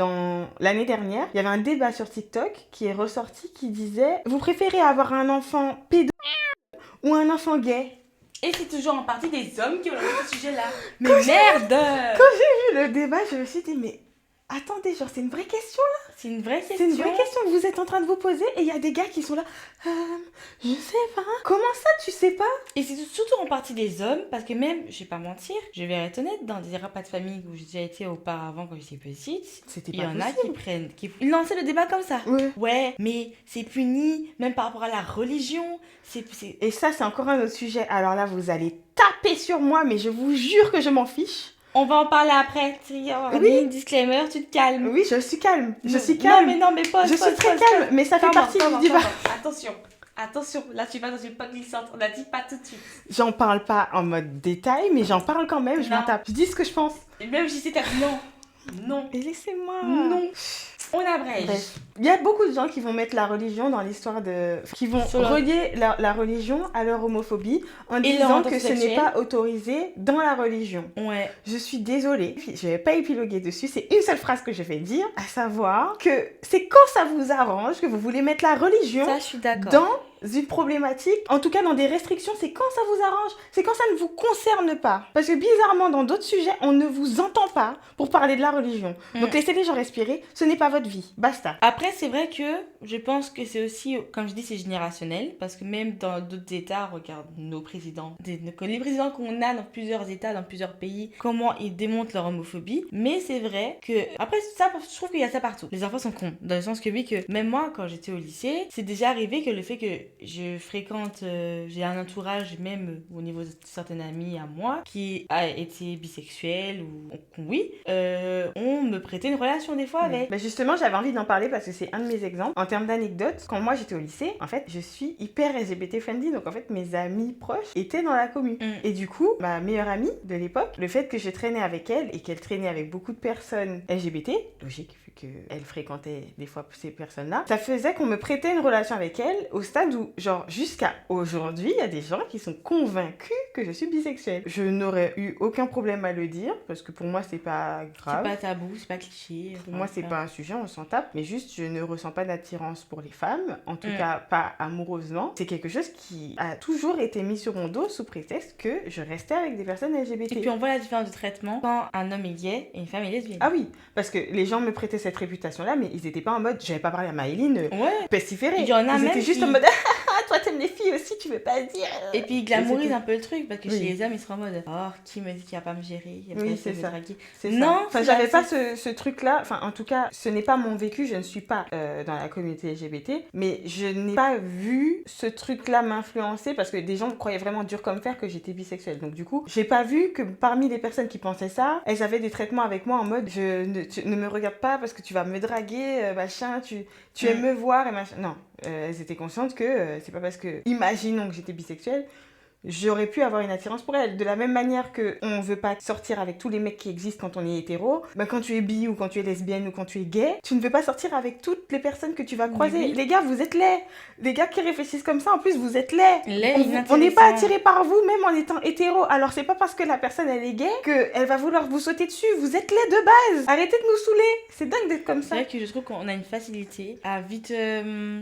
B: l'année dernière, il y avait un débat sur TikTok qui est ressorti qui disait vous préférez avoir un enfant pédo ou un enfant gay?
A: Et c'est toujours en partie des hommes qui ont ce sujet-là. Mais merde!
B: Quand j'ai vu le débat, je me suis dit mais attendez, genre c'est une vraie question là?
A: C'est une vraie question.
B: C'est une vraie question que vous êtes en train de vous poser et il y a des gars qui sont là. Je sais pas. Comment ça, tu sais pas?
A: Et c'est surtout en partie des hommes parce que même, je vais pas mentir, je vais être honnête, dans des repas de famille où j'ai déjà été auparavant quand j'étais petite, il y en a qui lançaient le débat comme ça. Ouais, mais c'est puni même par rapport à la religion.
B: Et ça, c'est encore un autre sujet. Alors là, vous allez taper sur moi, mais je vous jure que je m'en fiche.
A: On va en parler après. Oui. Disclaimer, tu te calmes.
B: Oui, je suis calme. Je suis calme.
A: Non, mais pas.
B: Je suis très calme, mais ça fait partie du débat.
A: Attention, là tu vas dans une pente glissante. On a dit pas tout de suite.
B: J'en parle pas en mode détail, mais j'en parle quand même. Je m'en tape. Je dis ce que je pense.
A: Et même si c'est non.
B: Et laissez-moi.
A: Non. On abrège.
B: Bref. Il y a beaucoup de gens qui vont mettre la religion dans l'histoire qui vont relier la religion à leur homophobie en disant que ce n'est pas autorisé dans la religion.
A: Ouais.
B: Je suis désolée, je vais pas épiloguer dessus, c'est une seule phrase que je vais dire, à savoir que c'est quand ça vous arrange que vous voulez mettre la religion
A: ça, je suis d'accord.
B: Dans une problématique, en tout cas dans des restrictions, c'est quand ça vous arrange, c'est quand ça ne vous concerne pas. Parce que bizarrement, dans d'autres sujets, on ne vous entend pas pour parler de la religion. Donc laissez les gens respirer, ce n'est pas votre vie, basta.
A: Après, c'est vrai que je pense que c'est aussi, comme je dis, c'est générationnel, parce que même dans d'autres États, regarde nos présidents, les présidents qu'on a dans plusieurs États, dans plusieurs pays, comment ils démontrent leur homophobie. Mais c'est vrai que, après ça, je trouve qu'il y a ça partout. Les enfants sont cons, dans le sens que oui, que même moi, quand j'étais au lycée, c'est déjà arrivé que le fait que je fréquente, j'ai un entourage, même au niveau de certains amis à moi, qui a été bisexuel ou oui, on me prêtait une relation des fois avec.
B: Bah justement, j'avais envie d'en parler parce que c'est un de mes exemples. En termes d'anecdotes, quand moi j'étais au lycée, en fait, je suis hyper LGBT friendly, donc en fait, mes amis proches étaient dans la commu. Et du coup, ma meilleure amie de l'époque, le fait que je traînais avec elle et qu'elle traînait avec beaucoup de personnes LGBT, logique, vu qu'elle fréquentait des fois ces personnes-là, ça faisait qu'on me prêtait une relation avec elle au stade où, genre, jusqu'à aujourd'hui, il y a des gens qui sont convaincus que je suis bisexuelle. Je n'aurais eu aucun problème à le dire parce que pour moi, c'est pas grave.
A: C'est pas tabou, c'est pas cliché.
B: Pour moi, c'est pas un sujet, on s'en tape, mais juste, je ne ressens pas d'attirance pour les femmes, en tout cas pas amoureusement. C'est quelque chose qui a toujours été mis sur mon dos sous prétexte que je restais avec des personnes LGBT.
A: Et puis on voit la différence de traitement quand un homme est gay et une femme est lesbienne.
B: Ah oui, parce que les gens me prêtaient cette réputation-là, mais ils étaient pas en mode, j'avais pas parlé à Maëline, pestiférée.
A: Il y en a
B: ils
A: même
B: étaient juste en mode, ah, toi t'aimes les filles aussi, tu veux pas dire.
A: Et puis ils glamourisent un peu le truc, parce que chez les hommes, ils seront en mode, oh, qui me dit qu'il va pas me gérer,
B: oui, c'est ça.
A: C'est non,
B: enfin, j'avais pas ce truc-là, enfin, en tout cas, ce n'est pas mon vécu, je ne suis pas dans la communauté LGBT, mais je n'ai pas vu ce truc-là m'influencer, parce que des gens croyaient vraiment dur comme fer que j'étais bisexuelle. Donc du coup, j'ai pas vu que parmi les personnes qui pensaient ça, elles avaient des traitements avec moi en mode, tu ne me regardes pas parce que tu vas me draguer, machin, tu aimes me voir, et machin. Non, elles étaient conscientes que c'est pas parce que, imaginons que j'étais bisexuelle, j'aurais pu avoir une attirance pour elle. De la même manière qu'on veut pas sortir avec tous les mecs qui existent quand on est hétéro, bah quand tu es bi ou quand tu es lesbienne ou quand tu es gay, tu ne veux pas sortir avec toutes les personnes que tu vas croiser. Oui. Les gars, vous êtes laids. Les gars qui réfléchissent comme ça, en plus, vous êtes laids. On n'est pas attiré par vous, même en étant hétéro. Alors, c'est pas parce que la personne, elle est gay qu'elle va vouloir vous sauter dessus. Vous êtes laids de base. Arrêtez de nous saouler. C'est dingue d'être comme ça.
A: C'est vrai que je trouve qu'on a une facilité à vite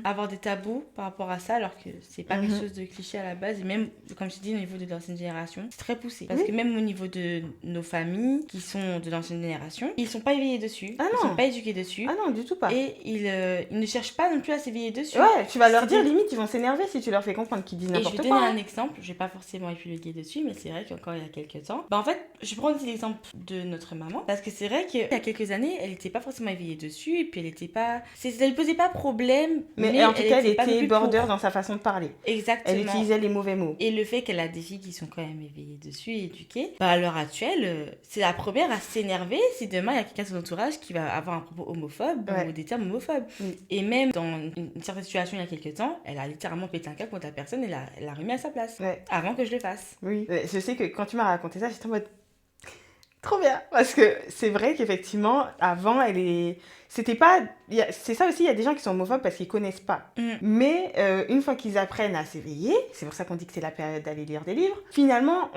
A: avoir des tabous par rapport à ça, alors que c'est pas quelque chose de cliché à la base. Et même, comme je dis, au niveau de l'ancienne génération, c'est très poussé. Parce que même au niveau de nos familles qui sont de l'ancienne génération, ils sont pas éveillés dessus. Ils sont pas éduqués dessus.
B: Ah non, du tout pas.
A: Et ils ne cherchent pas non plus à s'éveiller dessus.
B: Ouais, tu vas leur dire, limite, ils vont s'énerver si tu leur fais comprendre qu'ils disent n'importe quoi.
A: Et je vais donner un exemple, j'ai pas forcément épilogué dessus, mais c'est vrai qu'encore il y a quelques temps, en fait, je prends aussi l'exemple de notre maman, parce que c'est vrai qu'il y a quelques années, elle était pas forcément éveillée dessus, et puis elle était pas... ça lui posait pas problème,
B: mais en tout cas, elle était border dans sa façon de parler.
A: Exactement.
B: Elle utilisait les mauvais mots.
A: Et le fait qu'elle a des filles qui sont quand même éveillées dessus et éduquées, à l'heure actuelle, c'est la première à s'énerver si demain il y a quelqu'un de son entourage qui va avoir un propos homophobe ou des termes homophobes. Et même dans une certaine situation il y a quelques temps, elle a littéralement pété un câble contre la personne et l'a remis à sa place. Avant que je le fasse.
B: Oui, je sais que quand tu m'as raconté ça, j'étais en mode... Trop bien. Parce que c'est vrai qu'effectivement, avant, c'était pas... C'est ça aussi, il y a des gens qui sont homophobes parce qu'ils connaissent pas. Mais une fois qu'ils apprennent à s'éveiller, c'est pour ça qu'on dit que c'est la période d'aller lire des livres, finalement,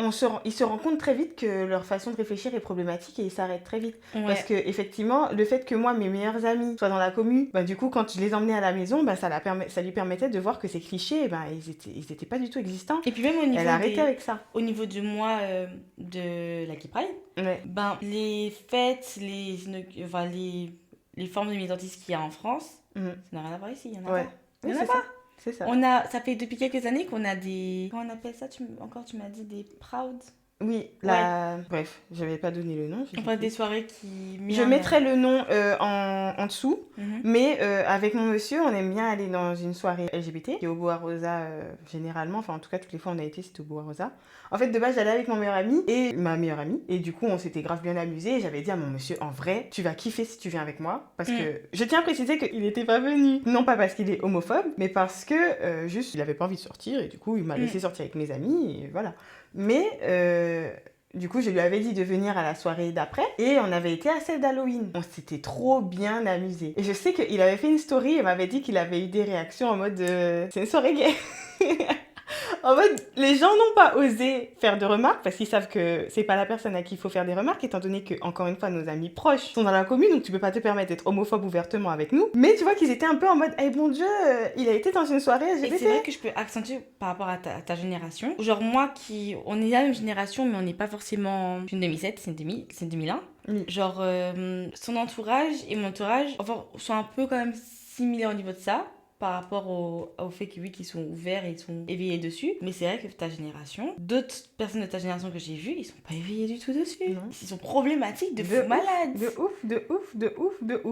B: ils se rendent compte très vite que leur façon de réfléchir est problématique et ils s'arrêtent très vite. Parce que effectivement, le fait que moi, mes meilleurs amis soient dans la commu, du coup, quand je les emmenais à la maison, ça lui permettait de voir que ces clichés, ils étaient pas du tout existants.
A: Et puis même au niveau
B: elle a arrêté avec ça.
A: Au niveau de moi, de la Gay Pride, les fêtes, les formes de militantisme qu'il y a en France, ça n'a rien à voir ici, il y en a pas. Il y en a pas.
B: C'est ça.
A: Ça fait depuis quelques années qu'on a des... Comment on appelle ça tu m'as dit des proud.
B: Oui, bref, je vais pas donner le nom.
A: Enfin, des soirées qui...
B: Je mettrai le nom en dessous, mais avec mon monsieur, on aime bien aller dans une soirée LGBT, qui est au Boa Rosa généralement, enfin en tout cas toutes les fois on a été, c'était au Boa Rosa. En fait, de base, j'allais avec mon meilleur ami et ma meilleure amie, et du coup on s'était grave bien amusé, et j'avais dit à mon monsieur, en vrai, tu vas kiffer si tu viens avec moi, parce que je tiens à préciser qu'il n'était pas venu, non pas parce qu'il est homophobe, mais parce que juste il avait pas envie de sortir, et du coup il m'a laissé sortir avec mes amis, et voilà. Mais du coup, je lui avais dit de venir à la soirée d'après et on avait été à celle d'Halloween. On s'était trop bien amusé. Et je sais qu'il avait fait une story et m'avait dit qu'il avait eu des réactions en mode c'est une soirée gay. En mode, les gens n'ont pas osé faire de remarques parce qu'ils savent que c'est pas la personne à qui il faut faire des remarques, étant donné que, encore une fois, nos amis proches sont dans la commune, donc tu peux pas te permettre d'être homophobe ouvertement avec nous. Mais tu vois qu'ils étaient un peu en mode, hey, bon Dieu, il a été dans une soirée LGBT.
A: Et c'est vrai que je peux accentuer par rapport à ta génération. Genre, moi, on est la même génération, mais on n'est pas forcément une 2007, c'est 2001. Genre, son entourage et mon entourage sont un peu quand même similaires au niveau de ça. Par rapport au fait que oui, qu'ils sont ouverts et ils sont éveillés dessus. Mais c'est vrai que ta génération, d'autres personnes de ta génération que j'ai vues, ils sont pas éveillés du tout dessus. Non. Ils sont problématiques de fou malade.
B: De ouf.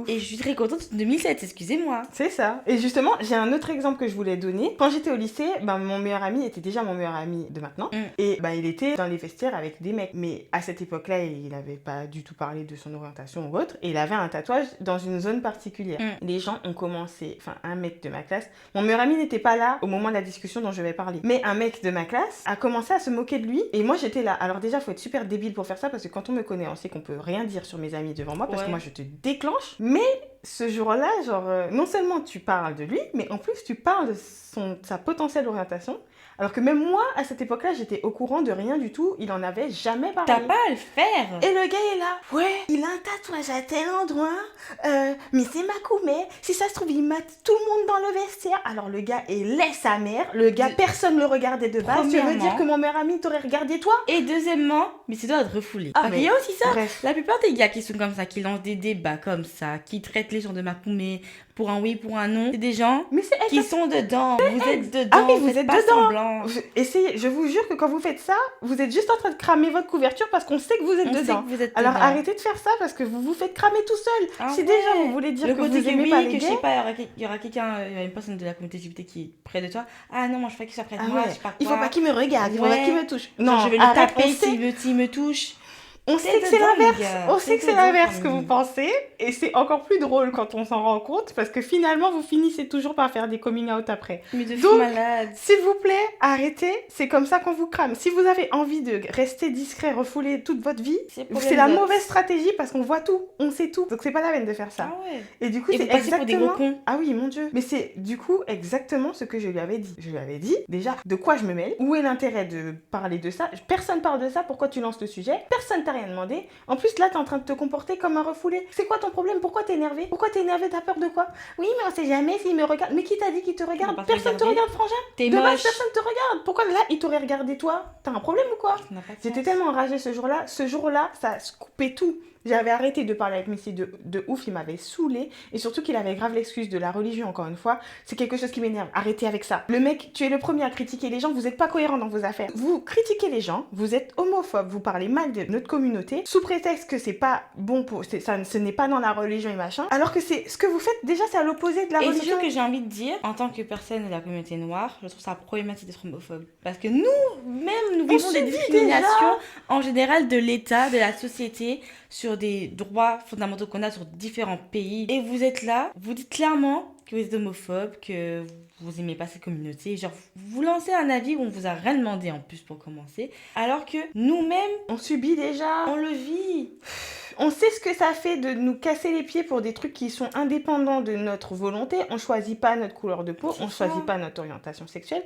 A: Et je suis très contente de 2007, excusez-moi.
B: C'est ça. Et justement, j'ai un autre exemple que je voulais donner. Quand j'étais au lycée, mon meilleur ami était déjà mon meilleur ami de maintenant. Et il était dans les vestiaires avec des mecs. Mais à cette époque-là, il n'avait pas du tout parlé de son orientation ou autre. Et il avait un tatouage dans une zone particulière. Les gens ont commencé, un mec de ma classe. Mon meilleur ami n'était pas là au moment de la discussion dont je vais parler. Mais un mec de ma classe a commencé à se moquer de lui et moi j'étais là. Alors déjà, faut être super débile pour faire ça parce que quand on me connaît, on sait qu'on peut rien dire sur mes amis devant moi parce que moi je te déclenche. Mais ce jour-là, genre, non seulement tu parles de lui, mais en plus tu parles de sa potentielle orientation. Alors que même moi, à cette époque-là, j'étais au courant de rien du tout. Il en avait jamais parlé.
A: T'as pas à le faire.
B: Et le gars est là. Ouais, il a un tatouage à tel endroit. Mais c'est Makoumé. Si ça se trouve, il mate tout le monde dans le vestiaire. Alors le gars est laisse sa mère. Le gars, personne le regardait de base. Tu veux dire que mon meilleur ami t'aurait regardé toi?
A: Et deuxièmement, mais c'est toi de refouler.
B: Ah, mais
A: il y a aussi ça.
B: Bref.
A: La plupart des gars qui sont comme ça, qui lancent des débats comme ça, qui traitent les gens de Makoumé pour un oui, pour un non, c'est des gens qui sont dedans. Vous êtes dedans.
B: Ah oui, vous êtes
A: pas
B: dedans.
A: Semblant.
B: Essayez, je vous jure que quand vous faites ça, vous êtes juste en train de cramer votre couverture parce qu'on sait que vous êtes dedans. Alors arrêtez de faire ça parce que vous vous faites cramer tout seul.
A: Ah
B: si déjà vous voulez dire que vous aimez pas les gays,
A: je sais pas, il y aura quelqu'un, il y a une personne de la communauté LGBT qui est près de toi. Ah non, moi je veux pas qu'il soit près de moi.
B: Ouais.
A: Je sais pas quoi.
B: Il faut pas qu'il me regarde, il faut pas qu'il me touche.
A: Non, je vais le taper s'il me touche.
B: On sait que c'est l'inverse. On sait que c'est l'inverse que vous pensez. Et c'est encore plus drôle quand on s'en rend compte parce que finalement, vous finissez toujours par faire des coming out après.
A: Mais de fou malade.
B: S'il vous plaît, arrêtez. C'est comme ça qu'on vous crame. Si vous avez envie de rester discret, refouler toute votre vie, c'est la mauvaise stratégie parce qu'on voit tout. On sait tout. Donc c'est pas la peine de faire ça.
A: Ah ouais.
B: Et du coup, c'est exactement... pour des gros cons. Ah oui, mon Dieu. Mais c'est du coup exactement ce que je lui avais dit. Je lui avais dit, déjà, de quoi je me mêle? Où est l'intérêt de parler de ça? Personne parle de ça. Pourquoi tu lances le sujet? Personne t'a rien demandé. En plus, là, t'es en train de te comporter comme un refoulé. C'est quoi ton problème? Pourquoi t'es énervé? Pourquoi t'es énervé? T'as peur de quoi? Oui, mais on sait jamais s'il me regarde. Mais qui t'a dit qu'il te regarde? Personne te regarde, frangin.
A: T'es
B: de
A: moche.
B: base, personne te regarde. Pourquoi là, il t'aurait regardé toi? T'as un problème ou quoi? J'étais tellement enragée ce jour-là. Ce jour-là, ça se coupait tout. J'avais arrêté de parler avec Messi de ouf, il m'avait saoulé. Et surtout qu'il avait grave l'excuse de la religion, encore une fois. C'est quelque chose qui m'énerve. Arrêtez avec ça. Le mec, tu es le premier à critiquer les gens, vous n'êtes pas cohérent dans vos affaires. Vous critiquez les gens, vous êtes homophobe, vous parlez mal de notre communauté, sous prétexte que c'est pas bon pour... ce n'est pas dans la religion et machin. Alors que c'est ce que vous faites, déjà, c'est à l'opposé de la religion.
A: Et c'est ce que j'ai envie de dire, en tant que personne de la communauté noire, je trouve ça problématique d'être homophobe. Parce que nous vivons des discriminations en général de l'État, de la société, sur des droits fondamentaux qu'on a sur différents pays. Et vous êtes là, vous dites clairement que vous êtes homophobe, que vous aimez pas cette communauté. Genre, vous lancez un avis où on vous a rien demandé en plus pour commencer. Alors que nous-mêmes,
B: on subit déjà.
A: On le vit.
B: On sait ce que ça fait de nous casser les pieds pour des trucs qui sont indépendants de notre volonté. On choisit pas notre couleur de peau, on choisit pas notre orientation sexuelle.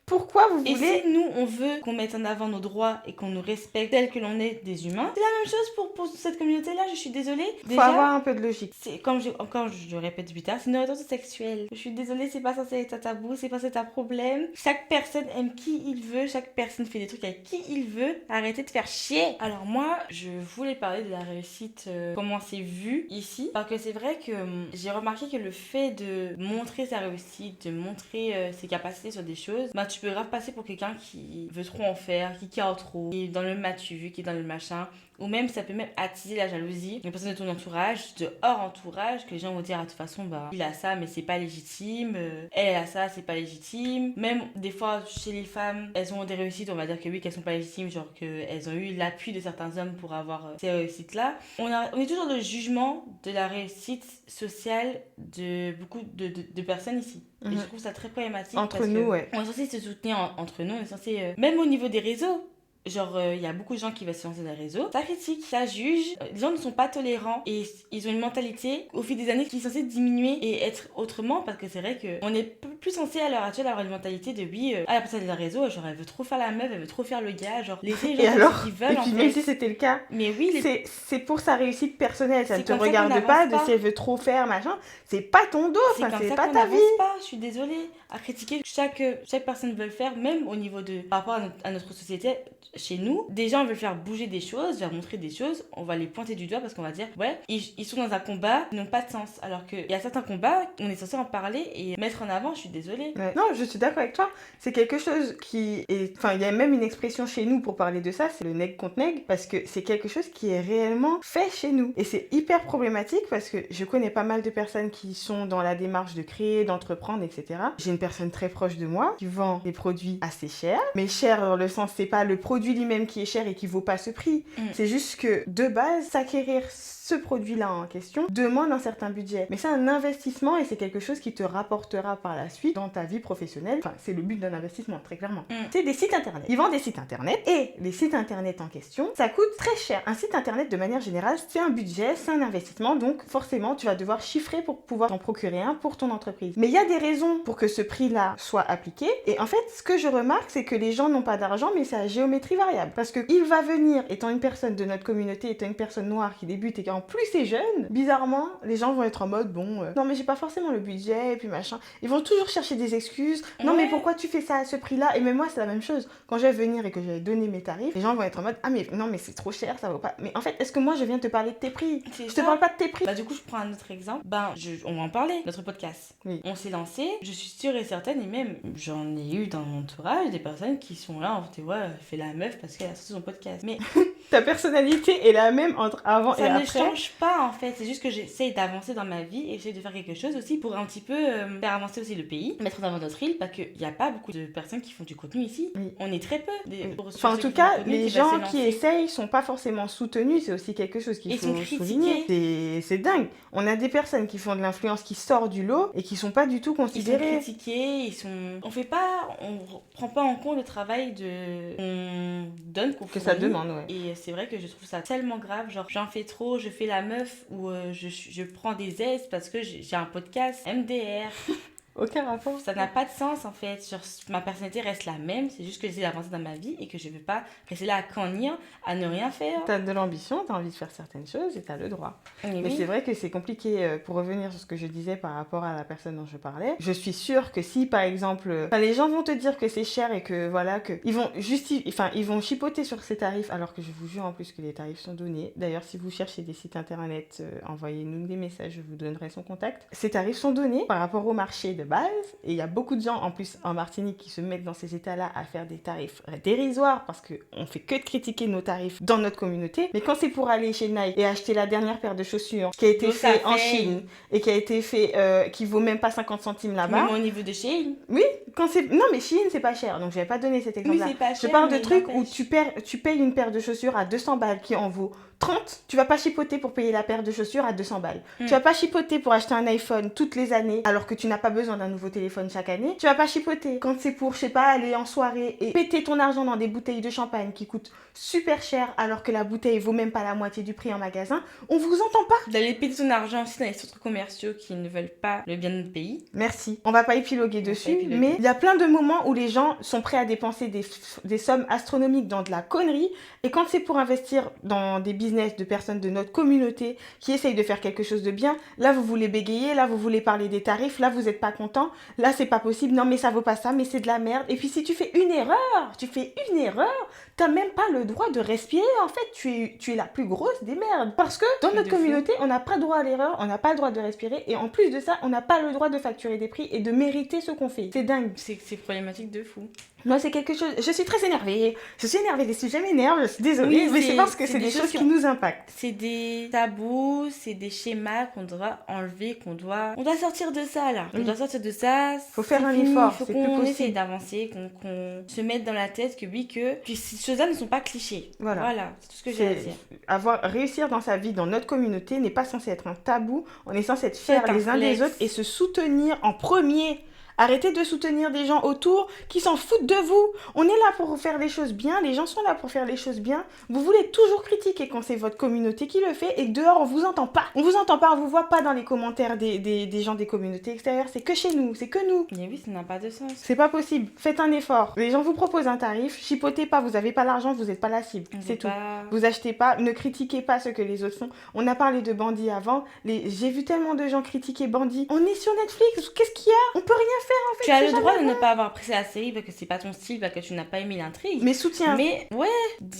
B: Pourquoi vous voulez...
A: Et si nous, on veut qu'on mette en avant nos droits et qu'on nous respecte tel que l'on est des humains, c'est la même chose pour cette communauté-là, je suis désolée.
B: Faut avoir un peu de logique.
A: C'est, comme je répète depuis tard, c'est une orientation sexuelle. Je suis désolée, c'est pas censé être un tabou, c'est pas censé être un problème. Chaque personne aime qui il veut, chaque personne fait des trucs avec qui il veut. Arrêtez de faire chier. Alors moi, je voulais parler de la réussite, comment c'est vu ici, parce que c'est vrai que j'ai remarqué que le fait de montrer sa réussite, de montrer ses capacités sur des choses, bah tu peux grave passer pour quelqu'un qui veut trop en faire, qui cale trop, qui est dans le matu, qui est dans le machin, ou même ça peut même attiser la jalousie des personnes de ton entourage, de hors entourage, que les gens vont dire de toute façon bah il a ça mais c'est pas légitime, elle a ça c'est pas légitime. Même des fois chez les femmes, elles ont des réussites, on va dire que oui qu'elles sont pas légitimes, genre qu'elles ont eu l'appui de certains hommes pour avoir ces réussites là. On est toujours dans le jugement de la réussite sociale de beaucoup de personnes ici. Et je trouve ça très problématique.
B: Entre nous, ouais.
A: On est censé se soutenir entre nous, on est censé... même au niveau des réseaux, genre, il y a beaucoup de gens qui vont se lancer dans les réseaux. Ça critique, ça juge. Les gens ne sont pas tolérants et ils ont une mentalité au fil des années qui est censée diminuer et être autrement parce que c'est vrai qu'on est plus censé à l'heure actuelle avoir une mentalité de oui, la personne des réseaux, genre elle veut trop faire la meuf, elle veut trop faire le gars, genre laisser les gens faire ce qu'ils veulent.
B: Et puis même si c'était le cas,
A: mais oui,
B: c'est pour sa réussite personnelle, ça ne te regarde pas de si elle veut trop faire machin, c'est pas ton dos, c'est pas ta vie.
A: Je suis désolée à critiquer chaque personne veut le faire, même au niveau de par rapport à notre société. Chez nous, des gens veulent faire bouger des choses, veulent montrer des choses, on va les pointer du doigt parce qu'on va dire ouais, ils sont dans un combat qui n'ont pas de sens. Alors qu'il y a certains combats, on est censé en parler et mettre en avant, je suis désolée.
B: Ouais. Non, je suis d'accord avec toi. C'est quelque chose qui est... Enfin, il y a même une expression chez nous pour parler de ça, c'est le nègre contre nègre, parce que c'est quelque chose qui est réellement fait chez nous. Et c'est hyper problématique parce que je connais pas mal de personnes qui sont dans la démarche de créer, d'entreprendre, etc. J'ai une personne très proche de moi qui vend des produits assez chers, mais chers dans le sens, c'est pas le produit lui-même qui est cher et qui vaut pas ce prix. C'est juste que de base, s'acquérir ce produit-là en question demande un certain budget. Mais c'est un investissement et c'est quelque chose qui te rapportera par la suite dans ta vie professionnelle. Enfin, c'est le but d'un investissement, très clairement. C'est des sites internet. Ils vendent des sites internet et les sites internet en question, ça coûte très cher. Un site internet, de manière générale, c'est un budget, c'est un investissement, donc forcément, tu vas devoir chiffrer pour pouvoir t'en procurer un pour ton entreprise. Mais il y a des raisons pour que ce prix-là soit appliqué. Et en fait, ce que je remarque, c'est que les gens n'ont pas d'argent, mais c'est à géométrie variable. Parce qu'il va venir, étant une personne de notre communauté, étant une personne noire qui débute et qui en plus est jeune, bizarrement, les gens vont être en mode, non mais j'ai pas forcément le budget, et puis machin. Ils vont toujours chercher des excuses. Non mais pourquoi tu fais ça à ce prix-là? Et même moi, c'est la même chose. Quand je vais venir et que je vais donner mes tarifs, les gens vont être en mode, ah mais non mais c'est trop cher, ça vaut pas. Mais en fait, est-ce que moi je viens te parler de tes prix? Je te parle pas de tes prix.
A: Bah du coup, je prends un autre exemple. On va en parler, notre podcast.
B: Oui.
A: On s'est lancé, je suis sûre et certaine, et même j'en ai eu dans mon entourage des personnes qui sont là, tu vois, elle fait la meuf parce qu'elle a sorti son podcast. Mais
B: ta personnalité est la même entre avant et après.
A: Ça ne change pas en fait, c'est juste que j'essaie d'avancer dans ma vie et j'essaie de faire quelque chose aussi pour un petit peu faire avancer aussi le pays, mettre en avant notre île, parce qu'il n'y a pas beaucoup de personnes qui font du contenu ici.
B: Oui.
A: On est très peu.
B: Enfin, en tout cas, les gens qui essayent sont pas forcément soutenus, c'est aussi quelque chose qu'il faut souligner. C'est dingue. On a des personnes qui font de l'influence qui sort du lot et qui sont pas du tout considérées.
A: Ils sont critiqués, on prend pas en compte le travail qu'on donne, qu'on
B: que ça demande, ouais.
A: Et c'est vrai que je trouve ça tellement grave, genre j'en fais trop, je fais la meuf ou je prends des aises parce que j'ai un podcast MDR.
B: Aucun rapport.
A: Ça n'a pas de sens en fait. Ma personnalité reste la même, c'est juste que j'essaie d'avancer dans ma vie et que je ne veux pas rester là à canir, à ne rien faire.
B: T'as de l'ambition, t'as envie de faire certaines choses et t'as le droit. Mais c'est vrai que c'est compliqué, pour revenir sur ce que je disais par rapport à la personne dont je parlais. Je suis sûre que si par exemple, les gens vont te dire que c'est cher et que voilà, que ils vont chipoter sur ces tarifs, alors que je vous jure en plus que les tarifs sont donnés. D'ailleurs, si vous cherchez des sites internet, envoyez-nous des messages, je vous donnerai son contact. Ces tarifs sont donnés par rapport au marché de base, et il y a beaucoup de gens en plus en Martinique qui se mettent dans ces états-là à faire des tarifs dérisoires parce qu'on fait que de critiquer nos tarifs dans notre communauté. Mais quand c'est pour aller chez Nike et acheter la dernière paire de chaussures qui a été fait en Chine et qui a été fait qui vaut même pas 50 centimes là-bas.
A: Même au niveau de Shein.
B: Oui, non mais Shein c'est pas cher, donc je vais pas donner cet exemple-là.
A: Oui, c'est pas cher,
B: je parle de trucs où tu payes une paire de chaussures à 200 balles qui en vaut 30, tu vas pas chipoter pour payer la paire de chaussures à 200 balles. Tu vas pas chipoter pour acheter un iPhone toutes les années alors que tu n'as pas besoin d'un nouveau téléphone chaque année. Tu vas pas chipoter quand c'est pour, je sais pas, aller en soirée et péter ton argent dans des bouteilles de champagne qui coûtent super cher alors que la bouteille vaut même pas la moitié du prix en magasin. On vous entend pas.
A: D'aller péter son argent aussi dans les centres commerciaux qui ne veulent pas le bien de notre pays.
B: Merci. On va pas épiloguer dessus, mais il y a plein de moments où les gens sont prêts à dépenser des sommes astronomiques dans de la connerie, et quand c'est pour investir dans des business de personnes de notre communauté qui essayent de faire quelque chose de bien, là vous voulez bégayer, là vous voulez parler des tarifs, là vous êtes pas content, là c'est pas possible, non mais ça vaut pas ça, mais c'est de la merde. Et puis si tu fais une erreur, t'as même pas le droit de respirer, en fait tu es la plus grosse des merdes, parce que dans notre communauté on n'a pas le droit à l'erreur, on n'a pas le droit de respirer, et en plus de ça on n'a pas le droit de facturer des prix et de mériter ce qu'on fait. C'est dingue.
A: C'est problématique de fou.
B: Moi, c'est quelque chose... Je suis très énervée. Les sujets m'énervent, je suis désolée, mais c'est parce que c'est des choses qui nous impactent.
A: C'est des tabous, c'est des schémas qu'on doit enlever, on doit sortir de ça, là. On doit sortir de ça.
B: Faut faire un effort, c'est plus possible.
A: Faut qu'on essaye d'avancer, qu'on se mette dans la tête que ces choses-là ne sont pas clichés. Voilà, c'est tout ce que j'ai à dire.
B: Réussir dans sa vie, dans notre communauté, n'est pas censé être un tabou. On est censé être fiers les uns des autres et se soutenir en premier. Arrêtez de soutenir des gens autour qui s'en foutent de vous. On est là pour faire les choses bien, les gens sont là pour faire les choses bien. Vous voulez toujours critiquer quand c'est votre communauté qui le fait et que dehors on vous entend pas. On vous entend pas, on vous voit pas dans les commentaires des gens des communautés extérieures. C'est que chez nous, c'est que nous.
A: Mais oui, ça n'a pas de sens.
B: C'est pas possible. Faites un effort. Les gens vous proposent un tarif, chipotez pas, vous avez pas l'argent, vous êtes pas la cible. C'est tout. Vous achetez pas, ne critiquez pas ce que les autres font. On a parlé de bandits avant. J'ai vu tellement de gens critiquer bandits. On est sur Netflix, qu'est-ce qu'il y a? On peut rien faire. En fait,
A: tu as le droit de ne pas avoir apprécié la série parce que c'est pas ton style, parce que tu n'as pas aimé l'intrigue.
B: Mais soutiens.
A: Mais ouais,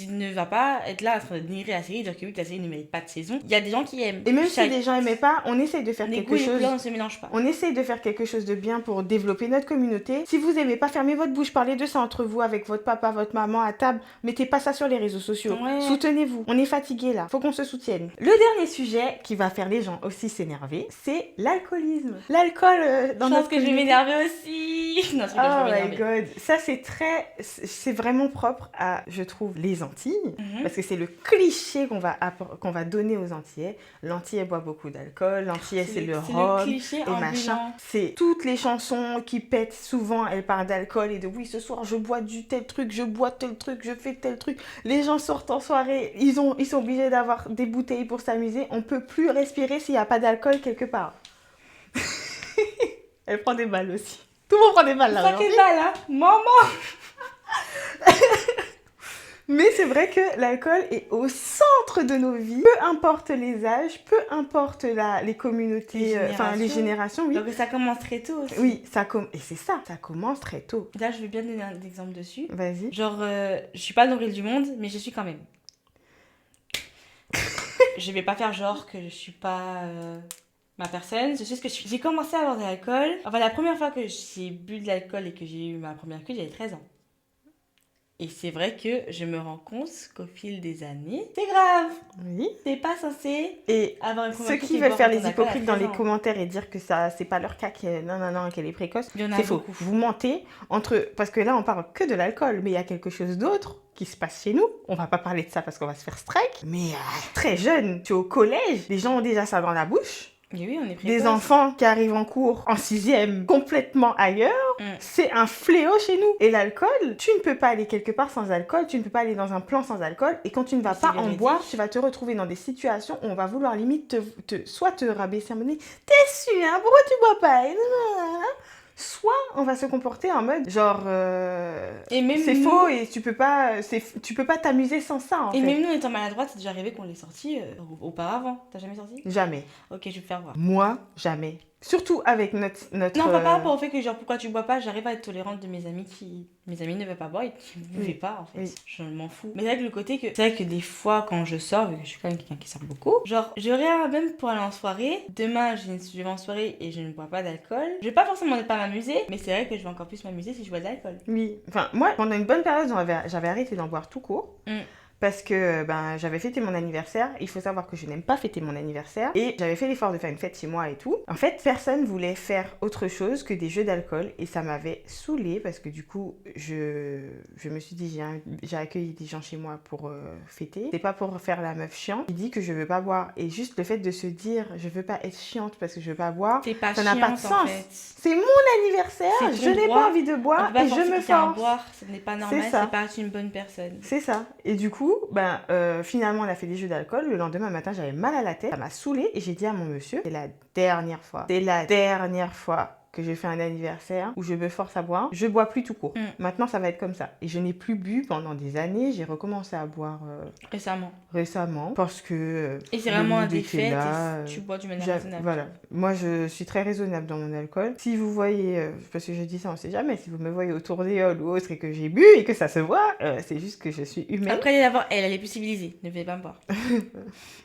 A: ne va pas être là en train de dénigrer la série, dire que oui, la série ne mérite pas de saison. Il y a des gens qui aiment.
B: Et même si les gens aimaient pas, on essaye de faire quelque chose.
A: Les goûts ne se mélangent pas.
B: On essaye de faire quelque chose de bien pour développer notre communauté. Si vous aimez pas, fermez votre bouche, parlez de ça entre vous avec votre papa, votre maman à table. Mettez pas ça sur les réseaux sociaux.
A: Ouais.
B: Soutenez-vous. On est fatigués là. Faut qu'on se soutienne. Le dernier sujet qui va faire les gens aussi s'énerver, c'est l'alcoolisme. L'alcool dans notre communauté.
A: Je pense que je vais m'énerver aussi. Non, je rigole, je
B: Oh
A: vais
B: my
A: m'énerver.
B: god, ça c'est vraiment propre à, je trouve, les Antilles, parce que c'est le cliché qu'on va donner aux Antillais. L'Antillais boit beaucoup d'alcool, l'Antillais c'est le
A: C'est le
B: rhum
A: cliché
B: et machin.
A: ambulant.
B: C'est toutes les chansons qui pètent souvent, elles parlent d'alcool et de oui, ce soir je bois du tel truc, je bois tel truc, je fais tel truc. Les gens sortent en soirée, ils sont obligés d'avoir des bouteilles pour s'amuser. On peut plus respirer s'il n'y a pas d'alcool quelque part. Elle prend des balles aussi. Tout le monde prend des balles là.
A: Ça fait mal, hein. Maman.
B: Mais c'est vrai que l'alcool est au centre de nos vies. Peu importe les âges, peu importe les communautés, les générations, oui.
A: Donc ça commence très tôt aussi.
B: Oui, et c'est ça, ça commence très tôt.
A: Là, je vais bien donner un exemple dessus.
B: Vas-y.
A: Genre, je suis pas le nombril du monde, mais je suis quand même. Je vais pas faire genre que je suis pas ma personne. Je sais ce que je suis. J'ai commencé à boire de l'alcool. Enfin, la première fois que j'ai bu de l'alcool et que j'ai eu ma première cuite, j'avais 13 ans. Et c'est vrai que je me rends compte qu'au fil des années, c'est grave.
B: Oui.
A: T'es pas censé
B: Et
A: avoir une
B: ceux qui veulent faire les hypocrites dans les commentaires et dire que ça, c'est pas leur cas, qu'elle est précoce, c'est faux. Vous mentez parce que là, on parle que de l'alcool, mais il y a quelque chose d'autre qui se passe chez nous. On va pas parler de ça parce qu'on va se faire strike. Mais très jeune, tu es au collège, les gens ont déjà ça dans la bouche.
A: Mais oui, on est précoce.
B: Des enfants qui arrivent en cours en 6e complètement ailleurs, c'est un fléau chez nous. Et l'alcool, tu ne peux pas aller quelque part sans alcool, tu ne peux pas aller dans un plan sans alcool. Et quand tu ne vas pas en boire, tu vas te retrouver dans des situations où on va vouloir limite soit te rabaisser en mode « T'es sûr, hein, pourquoi tu bois pas ?» Soit on va se comporter en mode genre c'est faux et tu peux pas t'amuser sans ça en fait.
A: Et même nous étant maladroite, c'est déjà arrivé qu'on l'ait sorti auparavant. T'as jamais sorti?
B: Jamais.
A: Ok, je vais te faire voir.
B: Moi, jamais. Surtout avec notre...
A: Non, pas par rapport au fait que genre pourquoi tu bois pas, j'arrive à être tolérante de mes amis qui... Mes amis ne veulent pas boire et qui ne buvaient pas en fait. Oui. Je m'en fous. Mais c'est vrai que le côté que... C'est vrai que des fois quand je sors, vu que je suis quand même quelqu'un qui sort beaucoup, genre j'aurais même pour aller en soirée, demain je vais en soirée et je ne bois pas d'alcool. Je vais pas forcément ne pas m'amuser, mais c'est vrai que je vais encore plus m'amuser si je bois de l'alcool.
B: Oui. Enfin, moi, pendant une bonne période, j'avais arrêté d'en boire tout court. Parce que j'avais fêté mon anniversaire. Il faut savoir que je n'aime pas fêter mon anniversaire. Et j'avais fait l'effort de faire une fête chez moi et tout. En fait, personne voulait faire autre chose que des jeux d'alcool. Et ça m'avait saoulée parce que du coup, je me suis dit, j'ai accueilli des gens chez moi pour fêter. C'est pas pour faire la meuf chiante. Il dit que je veux pas boire. Et juste le fait de se dire, je veux pas être chiante parce que je veux pas boire, ça n'a pas de sens. En fait. C'est mon anniversaire. Je n'ai pas envie de boire et je me force.
A: Boire, ce n'est pas normal. C'est pas être une bonne personne.
B: C'est ça. Et du coup, finalement, on a fait des jeux d'alcool. Le lendemain matin, j'avais mal à la tête. Ça m'a saoulée et j'ai dit à mon monsieur, c'est la dernière fois que j'ai fait un anniversaire où je me force à boire. Je bois plus tout court. Maintenant, ça va être comme ça. Et je n'ai plus bu pendant des années. J'ai recommencé à boire récemment parce que
A: et c'est vraiment des fêtes et tu bois du manière raisonnable.
B: Voilà. Moi, je suis très raisonnable dans mon alcool. Si vous voyez, parce que je dis ça, on sait jamais, si vous me voyez autour des halls ou autre et que j'ai bu et que ça se voit, c'est juste que je suis humaine.
A: Après, elle est plus civilisée. Ne faites pas me boire.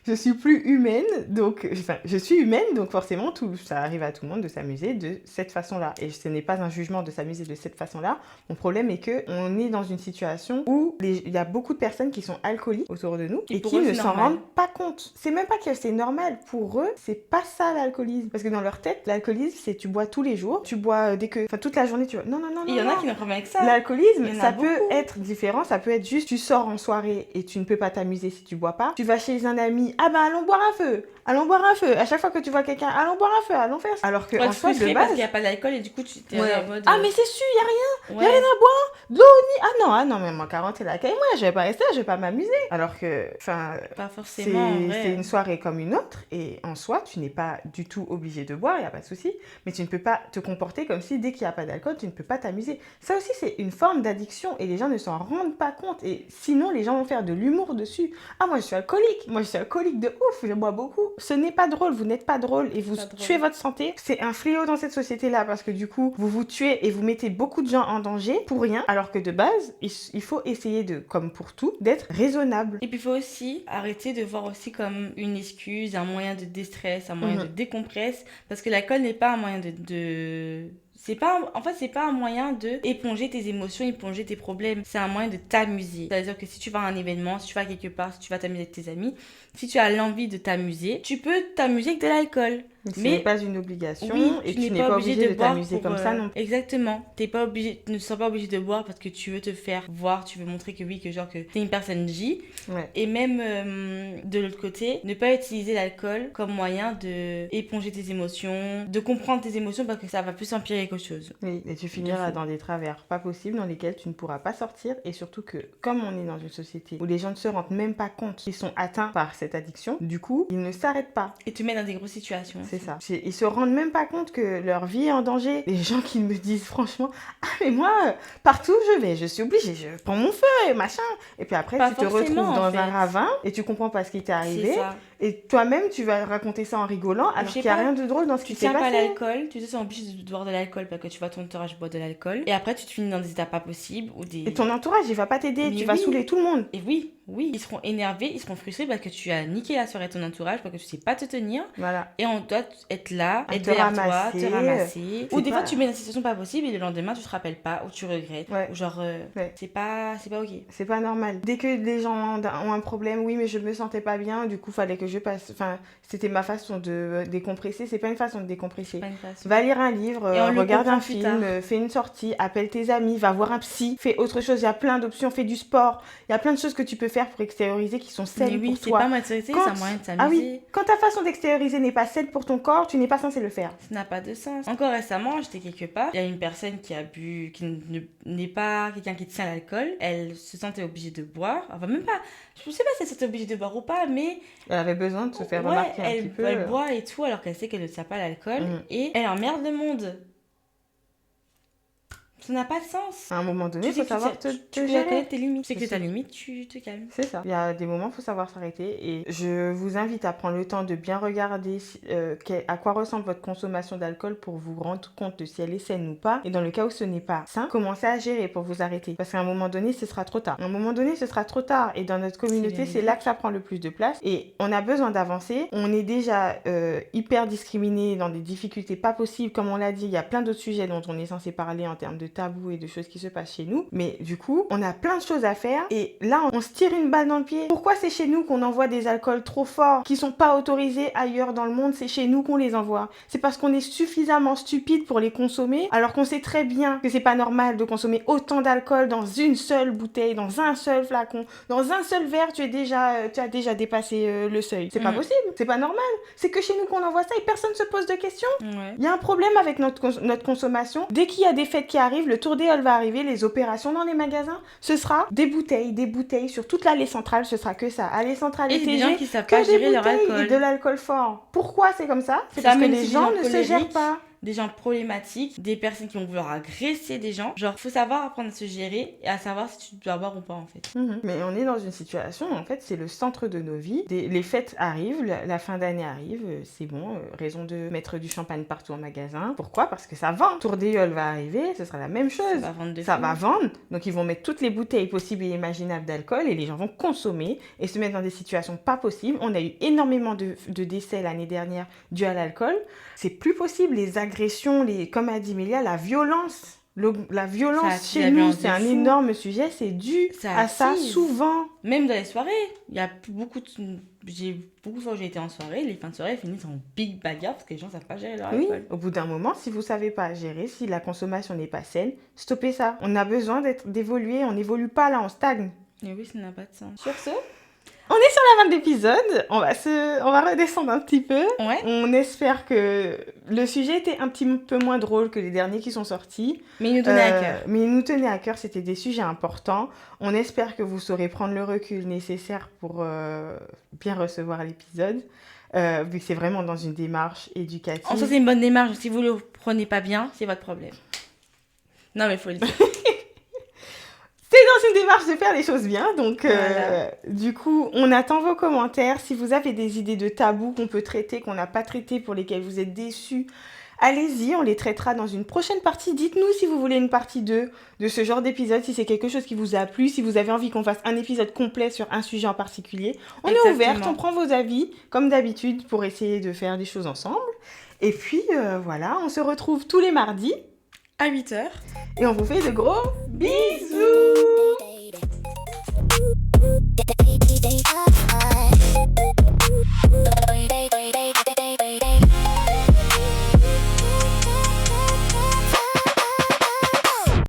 B: Je suis plus humaine, donc... Enfin, je suis humaine, donc forcément, ça arrive à tout le monde de s'amuser de cette façon-là. Et ce n'est pas un jugement de s'amuser de cette façon-là. Mon problème est qu'on est dans une situation où il y a beaucoup de personnes qui sont alcooliques autour de nous et qui ne s'en rendent pas compte. C'est même pas que c'est normal. Pour eux, c'est pas ça l'alcoolisme. Parce que dans leur tête, l'alcoolisme, c'est tu bois tous les jours, tu bois dès que... Enfin, toute la journée, tu bois... Non.
A: Il y en a qui n'ont pas problème avec ça.
B: L'alcoolisme, ça peut être différent. Ça peut être juste, tu sors en soirée et tu ne peux pas t'amuser si tu bois pas. Tu vas chez un ami, allons boire un feu. Allons boire un feu. À chaque fois que tu vois quelqu'un, allons boire un feu, allons faire ça. Alors que en soi, de base...
A: parce qu'il n'y a pas d'alcool et du coup, tu t'es en mode...
B: Ah, mais c'est sûr, il n'y a rien. Il n'y a rien à boire. De l'eau, ni... Ah non, mais moi, 40 et la caille, moi, je vais pas rester là, je vais pas m'amuser. Alors que, enfin...
A: Pas forcément,
B: c'est une soirée comme une autre et en soi, tu n'es pas du tout obligé de boire, il n'y a pas de souci. Mais tu ne peux pas te comporter comme si dès qu'il n'y a pas d'alcool, tu ne peux pas t'amuser. Ça aussi, c'est une forme d'addiction et les gens ne s'en rendent pas compte. Et sinon, les gens vont faire de l'humour dessus. Ah, moi, je suis alcoolique. Moi, je suis alcoolique de ouf. Je bois beaucoup. Ce n'est pas drôle. Vous n'êtes pas drôle et vous tuez votre santé. C'est un fléau dans cette société-là parce que du coup, vous vous tuez et vous mettez beaucoup de gens en danger pour rien. Alors que de base, il faut essayer de, comme pour tout, d'être raisonnable.
A: Et puis, il faut aussi arrêter de voir aussi comme une excuse, un moyen de déstress, un moyen de décompresse. Parce que l'alcool n'est pas un moyen c'est pas un moyen de éponger tes émotions, éponger tes problèmes. C'est un moyen de t'amuser. C'est-à-dire que si tu vas à un événement, si tu vas quelque part, si tu vas t'amuser avec tes amis, si tu as l'envie de t'amuser, tu peux t'amuser avec de l'alcool.
B: Ce n'est pas une obligation et tu n'es
A: pas
B: pas obligé de t'amuser comme ça non plus.
A: Exactement. Tu ne sens pas obligé de boire parce que tu veux te faire voir, tu veux montrer que oui, que genre que t'es une personne J.
B: Ouais.
A: Et même de l'autre côté, ne pas utiliser l'alcool comme moyen de éponger tes émotions, de comprendre tes émotions parce que ça va plus empirer qu'autre chose.
B: Oui, et tu finiras dans des travers pas possibles dans lesquels tu ne pourras pas sortir et surtout que comme on est dans une société où les gens ne se rendent même pas compte qu'ils sont atteints par cette addiction, du coup, ils ne s'arrêtent pas.
A: Et te mettent dans des grosses situations.
B: C'est ça. Ils se rendent même pas compte que leur vie est en danger. Les gens qui me disent franchement, ah mais moi, partout où je vais, je suis obligée, je prends mon feu et machin. Et puis après, tu te retrouves dans un ravin et tu comprends pas ce qui t'est arrivé. Et toi-même, tu vas raconter ça en rigolant alors qu'il n'y a rien de drôle dans ce qui s'est passé.
A: Tu tiens pas l'alcool, tu te sens obligé de boire de l'alcool parce que tu vois ton entourage boire de l'alcool. Et après, tu te finis dans des états pas possibles. Et ton
B: entourage, il va pas t'aider, tu vas saouler tout le monde.
A: Et oui, ils seront énervés, ils seront frustrés parce que tu as niqué la soirée de ton entourage, parce que tu sais pas te tenir.
B: Voilà.
A: Et on doit être là, être derrière toi, te ramasser. Ou des fois, tu mets dans une situation pas possible et le lendemain, tu te rappelles pas ou tu regrettes.
B: Ouais.
A: Ou genre, c'est pas ok.
B: C'est pas normal. Dès que les gens ont un problème, oui, mais je me sentais pas bien, du coup, fallait que je passe. Enfin, c'était ma façon de décompresser. C'est pas une façon de décompresser. Va lire un livre, regarde un film, fais une sortie, appelle tes amis, va voir un psy, fais autre chose. Il y a plein d'options, fais du sport. Il y a plein de choses que tu peux faire pour extérioriser qui sont saines pour toi.
A: C'est pas maturité, c'est un moyen de s'amuser.
B: Ah oui, quand ta façon d'extérioriser n'est pas saine pour ton corps, tu n'es pas censé le faire.
A: Ça n'a pas de sens. Encore récemment, j'étais quelque part, il y a une personne qui a bu, qui n'est pas quelqu'un qui tient l'alcool. Elle se sentait obligée de boire. Enfin, même pas, je sais pas si elle se sentait obligée de boire ou pas, mais...
B: Elle avait besoin de se faire remarquer un petit peu.
A: Elle boit et tout, alors qu'elle sait qu'elle ne tient pas l'alcool. Et elle emmerde le monde. Ça n'a pas de sens.
B: À un moment donné, il faut savoir te
A: gérer. Tu connais tes limites. C'est que ta limite, tu te calmes.
B: C'est ça. Il y a des moments, il faut savoir s'arrêter. Et je vous invite à prendre le temps de bien regarder à quoi ressemble votre consommation d'alcool pour vous rendre compte de si elle est saine ou pas. Et dans le cas où ce n'est pas sain, commencez à gérer pour vous arrêter. Parce qu'à un moment donné, ce sera trop tard. À un moment donné, ce sera trop tard. Et dans notre communauté, c'est là que ça prend le plus de place. Et on a besoin d'avancer. On est déjà hyper discriminé dans des difficultés pas possibles. Comme on l'a dit, il y a plein d'autres sujets dont on est censé parler en termes de tabous et de choses qui se passent chez nous. Mais du coup, on a plein de choses à faire et là, on se tire une balle dans le pied. Pourquoi c'est chez nous qu'on envoie des alcools trop forts qui sont pas autorisés ailleurs dans le monde? C'est chez nous qu'on les envoie. C'est parce qu'on est suffisamment stupide pour les consommer alors qu'on sait très bien que c'est pas normal de consommer autant d'alcool dans une seule bouteille, dans un seul flacon, dans un seul verre. Tu as déjà dépassé le seuil. C'est pas possible. C'est pas normal. C'est que chez nous qu'on envoie ça et personne se pose de questions. Il y a un problème avec notre consommation. Dès qu'il y a des fêtes qui arrivent, le tour des halles va arriver, les opérations dans les magasins, ce sera des bouteilles sur toute l'allée centrale, ce sera que ça. Allée centrale et
A: des gens qui savent pas gérer leur alcool.
B: Et de l'alcool fort. Pourquoi c'est comme ça? C'est parce que les gens ne se gèrent pas.
A: Des gens problématiques, des personnes qui vont vouloir agresser des gens. Genre, faut savoir apprendre à se gérer et à savoir si tu dois boire ou pas, en fait.
B: Mais on est dans une situation, en fait, c'est le centre de nos vies. Les fêtes arrivent, la fin d'année arrive, c'est bon, raison de mettre du champagne partout en magasin. Pourquoi? Parce que ça vend. Tour des Halles va arriver, ce sera la même chose. Ça va vendre. Donc, ils vont mettre toutes les bouteilles possibles et imaginables d'alcool et les gens vont consommer et se mettre dans des situations pas possibles. On a eu énormément de décès l'année dernière dus à l'alcool. C'est plus possible, les agressions, comme a dit Mélia, la violence. La violence chez nous, c'est un énorme sujet, c'est dû à ça souvent.
A: Même dans les soirées, il y a beaucoup de fois où j'ai été en soirée, les fins de soirée finissent en big bagarre parce que les gens ne savent pas gérer leur alcool.
B: Au bout d'un moment, si vous ne savez pas gérer, si la consommation n'est pas saine, stoppez ça. On a besoin d'évoluer, on n'évolue pas là, on stagne.
A: Et oui, ça n'a pas de sens. Sur ce,
B: on est sur la fin de l'épisode, on va redescendre un petit peu.
A: Ouais.
B: On espère que le sujet était un petit peu moins drôle que les derniers qui sont sortis.
A: Mais il nous tenait à cœur.
B: Mais il nous tenait à cœur, c'était des sujets importants. On espère que vous saurez prendre le recul nécessaire pour bien recevoir l'épisode. Vu que c'est vraiment dans une démarche éducative.
A: En soi, c'est une bonne démarche. Si vous ne le prenez pas bien, c'est votre problème. Non, mais il faut le dire.
B: C'est dans une démarche de faire les choses bien, donc du coup, on attend vos commentaires. Si vous avez des idées de tabous qu'on peut traiter, qu'on n'a pas traité, pour lesquels vous êtes déçus, allez-y, on les traitera dans une prochaine partie. Dites-nous si vous voulez une partie 2 de ce genre d'épisode, si c'est quelque chose qui vous a plu, si vous avez envie qu'on fasse un épisode complet sur un sujet en particulier. On est ouverte, on prend vos avis, comme d'habitude, pour essayer de faire des choses ensemble. Et puis, voilà, on se retrouve tous les mardis.
A: À 8h.
B: Et on vous fait de gros bisous!